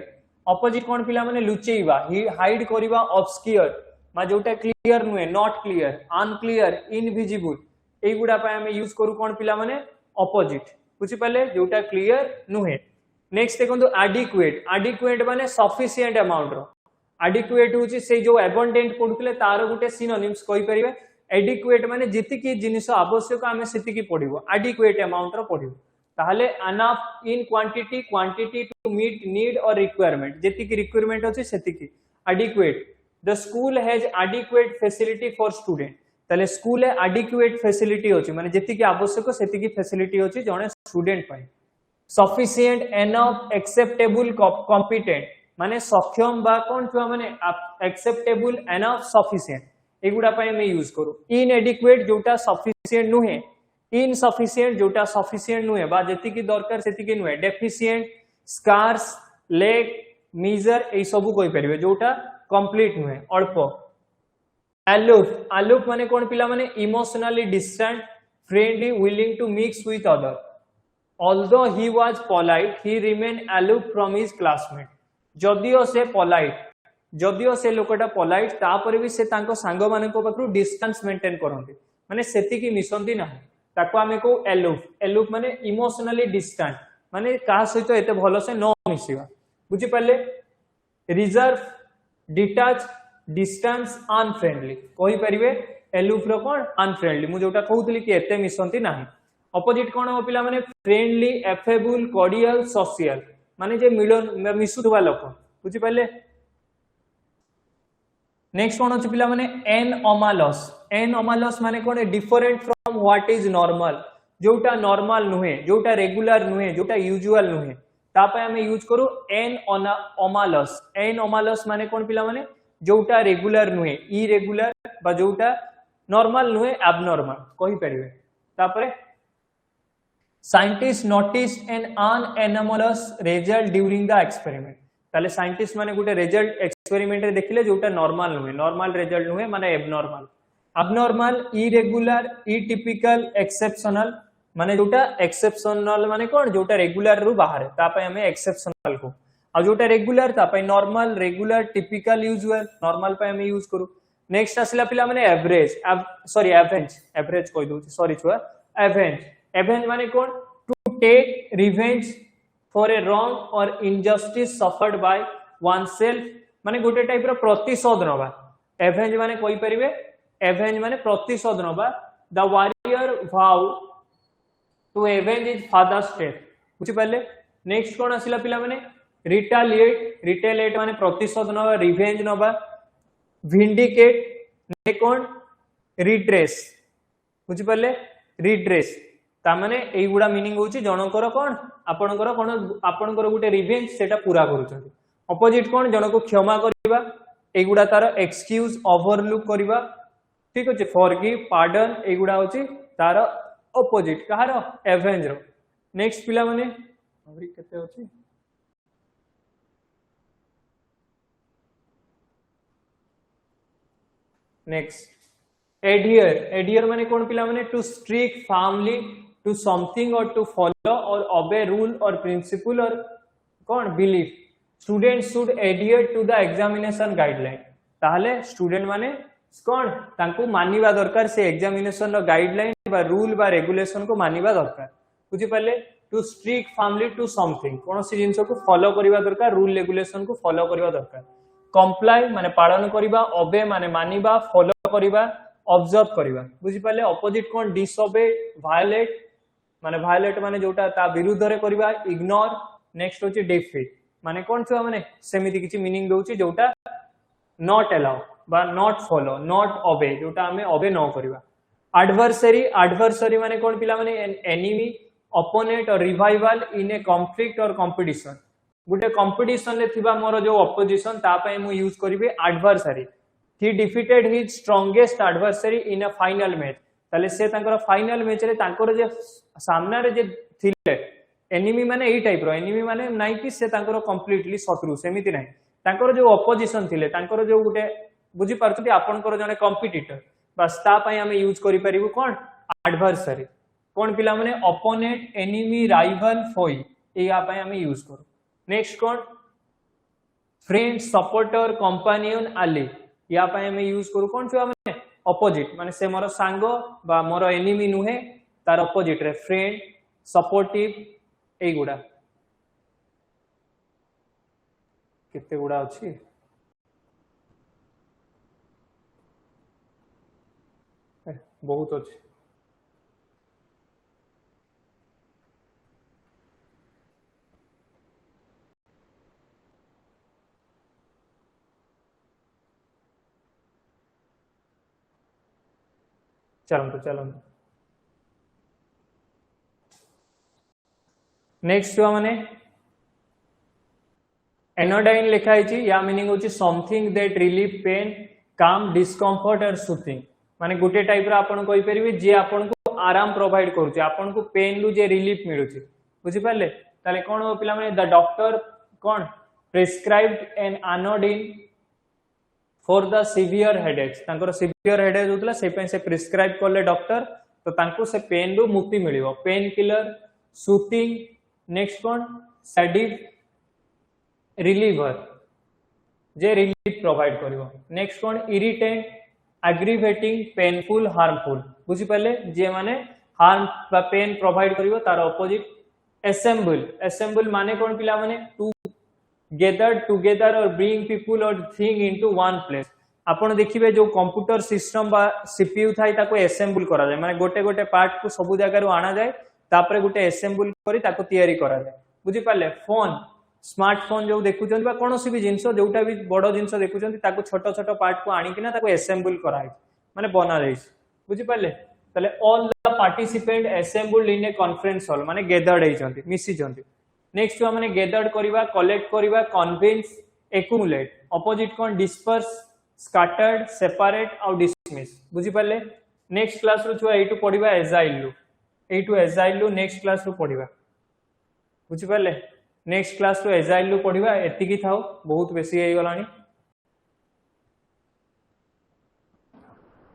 opposite कोन पिला माने लुचेइबा हाइड करिबा obscure मा जोटा क्लियर नुहे नॉट क्लियर अनक्लियर इनविजिबल एई गुडा पय हमें यूज करू कोन पिला माने ऑपोजिट बुझि पाले जोटा क्लियर नुहे नेक्स्ट देखंतु adequate माने सफिशिएंट अमाउंट रो adequate होची से जो abundant पढुतले तार गुटे सिनोनिम्स कहि परिबे adequate माने जितिकी जिनिस आवश्यक हमें सेतिकी पढिबो adequate अमाउंट रो पढिबो ताहले enough in quantity to meet need or requirement जेतिकी रिक्वायरमेंट होची सेतिकी adequate the school has adequate facility for student ताले स्कूल है adequate facility होची माने जेतिकी आवश्यक सेतिकी facility होची जणे स्टूडेंट पय sufficient enough acceptable competent माने सक्षम बा कोन छुआ माने acceptable enough sufficient एगुडा पय मैं यूज करू inadequate जोटा sufficient नुहे इनसफिशिएंट जोटा सफिशिएंट नुहे बा जेति की दरकार सेति की नुहे डेफिशिएंट स्कार्स लेक मीजर ए सब कोइ परिबे जोटा कंप्लीट नुहे अल्प aloof माने कोन पिला माने emotionally distant friendly willing to mix with other although he was polite he remain aloof from his classmate जदियो से पोलाइट जदियो से लोकटा पोलाइट तापर भी से तांको सांग माने को पकरू डिस्टेंस मेंटेन करंती माने सेति की मिसंती नाही ताको आमे को aloof माने इमोशनली डिस्टेंट माने का सहित एते भलो से न मिसिबा बुझी पाले रिजर्व डिटैच डिस्टेंस अनफ्रेंडली कहि परिबे aloof रो कोन अनफ्रेंडली मु जोटा कहउतली कि एते मिसंती नाही अपोजिट कोन हो पिला माने फ्रेंडली एफेबल कॉर्डियल सोशल माने जे मिलन मिसुथबा लोक बुझी पाले नेक्स्ट कोन अछि पिला माने एनोमालस माने कोन different from what is normal जोटा नॉर्मल नुहे जोटा रेगुलर नुहे जोटा यूजुअल नुहे तापय हमें यूज करू एनोमालस माने कोन पिला माने जोटा रेगुलर नुहे इरेगुलर बा जोटा नॉर्मल नुहे एबनॉर्मल कहि परिबे तापरे scientist noticed an anomalous result during the experiment ताले साइंटिस्ट माने गुटे रिजल्ट एक्सपेरिमेंट रे देखिले जोटा नॉर्मल नुहे नॉर्मल रिजल्ट नुहे माने एबनॉर्मल इरेगुलर इटिपिकल एक्सेप्शनल माने जोटा एक्सेप्शनल माने कोन जोटा रेगुलर रु बाहर तापय हमें एक्सेप्शनल को आ जोटा रेगुलर तापय normal regular typical usual normal पे हमें यूज करू नेक्स्ट आसला पिला माने एवरेज सॉरी एवरेज कहि दउ सॉरी छुआ एवेंज माने कोन to take revenge for a wrong or injustice suffered by oneself माने गोटे टाइप रो प्रतिशोध नबा एवेंज माने कोइ परिबे एवेंज माने प्रतिशोध नबा the warrior vow to avenge his father's death बुझि पाले नेक्स्ट कोन आसिला पिला माने रिटेलिएट माने प्रतिशोध नबा रिवेंज नबा विंडिकेट ने कोन रिट्रेस बुझि पाले रिट्रेस ता माने एई गुडा मीनिंग होची जनकर कोन आपनकर गुटे रिवेंज सेटा पूरा करूछथि ऑपोजिट कोन जनको क्षमा करबा एगुडा तार एक्सक्यूज ओवरलुक करबा ठीक अछि फॉरगिव पार्डन एगुडा होची तार ऑपोजिट कहार एवेंज रो नेक्स्ट पिला माने अबरी केते होची नेक्स्ट एडियर माने कोन पिला माने to stick firmly to something or to follow or obey rule or principle or कोन belief student should adhere to the examination guideline ताहले स्टूडेंट माने कोन तांको मानिबा दरकार से एग्जामिनेशन रो गाइडलाइन बा रूल बा रेगुलेशन को मानिबा दरकार बुझि पाले to stick firmly to something कोन सी जिंस को फॉलो करिबा दरकार रूल रेगुलेशन को फॉलो करिबा दरकार कंप्लाई माने पालन करिबा ओबे माने मानिबा फॉलो करिबा ऑब्जर्व करिबा बुझि पाले ऑपोजिट कोन डिसओबे वायलेट माने वायलेट माने जोटा ता विरुद्ध रे करबा इग्नोर नेक्स्ट होची डिफीट माने कोन छुआ माने सेमिति किछि मीनिंग दोउची जोटा नॉट अलाउ बा नॉट फॉलो नॉट ओबे जोटा हमें ओबे न करबा एडवर्सरी एडवर्सरी माने कोन पिला माने एनिमी ओपोनेंट और रिवाइवल इन ए कॉन्फ्लिक्ट और कंपटीशन गुटे कंपटीशन ले थिबा मोर जो ऑपोजिशन ता पय मु यूज करबे adversary he defeated his strongest adversary in a final match ताले से तांकर फाइनल मैच रे तांकर जे सामना रे जे थिले एनिमी माने एई टाइप रो एनिमी माने नाइ कि से तांकर कंप्लीटली शत्रु सेमिति नाही तांकर जो ऑपोजिशन थिले तांकर जो गुटे बुझी पारछथि आपनकर जने कॉम्पिटिटर बस ता पय हम यूज करि परिबु कोन एडवर्सरी कोन पिला माने ओपोनेंट एनिमी राइवल फोई एया पय हम यूज करू नेक्स्ट कोन फ्रेंड सपोर्टर कंपेनियन आली या पाए हमें यूज करू कोन छुआ माने ऑपोजिट माने से मोर सांग बा मोर एनिमी नुहे तार ऑपोजिट रे फ्रेंड सपोर्टिव एई गुडा कितने गुडा अछि बहुत अछि चलंतु चलंतु नेक्स्ट छुआ माने एनोडाइन लिखा है या मीनिंग होची समथिंग दैट रिलीव पेन काम डिस्कम्फर्ट और सूथिंग माने गुटे टाइप रा आपण कोइ परिबे जे आपण को आराम प्रोवाइड करूची आपण को पेन लु जे रिलीफ मिलुची बुझी पाले ताले कोन हो पिला माने द डॉक्टर कोन prescribed an anodyne for the severe headaches तांकर सिवियर हेडेक होतला से पे से प्रिस्क्राइब करले डॉक्टर तो तांको से पेन रु मुक्ति मिलिबो पेन किलर सूथिंग नेक्स्ट कोन सेडिव रिलीवर जे रिलीफ प्रोवाइड करिवो नेक्स्ट कोन इरिटेंट एग्रीवेटिंग पेनफुल हार्मफुल बुझी पाले जे माने हार्म बा पेन प्रोवाइड करिवो तार ऑपोजिट असेंबल असेंबल माने कोन पिला माने टू गेदर टुगेदर और ब्रिंग पीपल और थिंग इनटू वन प्लेस आपण देखिबे जो कंप्यूटर सिस्टम बा सीपीयू थाई ताको असेंबल करा जाय माने गोटे गोटे पार्ट को सब जगह रु आना जाय तापरे गोटे असेंबल करी ताको तयारी करा जाय बुझी पाले फोन स्मार्टफोन जो देखुचंती बा कोनोसी भी जिंस जोटा भी बड़ो जिंस देखुचंती ताको छोटो छोटो पार्ट को आनी किना ताको असेंबल करा है माने बना जाय बुझी पाले तले all the participant assembled in a conference hall माने गेदर्ड हेचंती मिसी जंती नेक्स्ट जो माने गेदर्ड करिवा कलेक्ट करिवा कन्विंस एक्युमुलेट ऑपोजिट कोन disperse scattered separate or dismiss बुझी पाले नेक्स्ट क्लास रो छुआ एटू पढिबा एजाइल लु नेक्स्ट क्लास रो पढिबा बुझी पाले नेक्स्ट क्लास रो एजाइल लु पढिबा एतिकी थाओ बहुत बेसी हे गलानी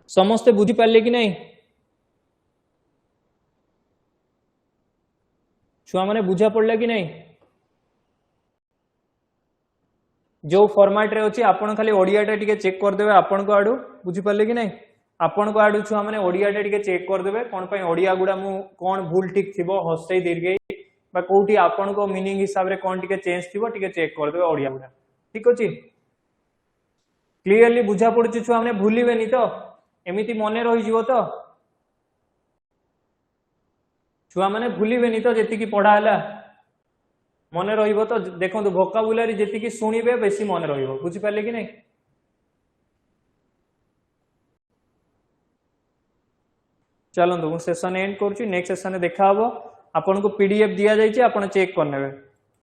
समस्त बुझी पाले कि नहीं छुआ माने बुझा पड़ला कि नहीं जो फॉर्मेट रे अछि आपण खाली ओडियाटा टिके चेक कर देबे आपण को आडू बुझी पाले कि नहीं आपण को आडू छुआ माने ओडियाटा टिके चेक कर देबे कोन पय ओडिया गुडा मु कोन भूल ठीक थिबो हस्ते दीर्घ बा कोठी आपण को मीनिंग हिसाब रे कोन टिके चेंज थिबो टिके चेक कर देबे ओडिया गुडा ठीक अछि क्लियरली बुझा पड़छि छुआ माने भूलिबेनी तो एमिति मने रहि जिवो तो छुआ माने भूलिबेनी तो जेतिकी पढ़ा हला मने रहिबो तो देखो वोकाबुलारी जेतिकी सुनिबे बेसी मने रहिबो बुझि पाले कि नहीं चलो सेशन एंड करछि नेक्स्ट सेशन देखा हबो आपन को पीडीएफ दिया जाइछि आपन चेक करनेबे।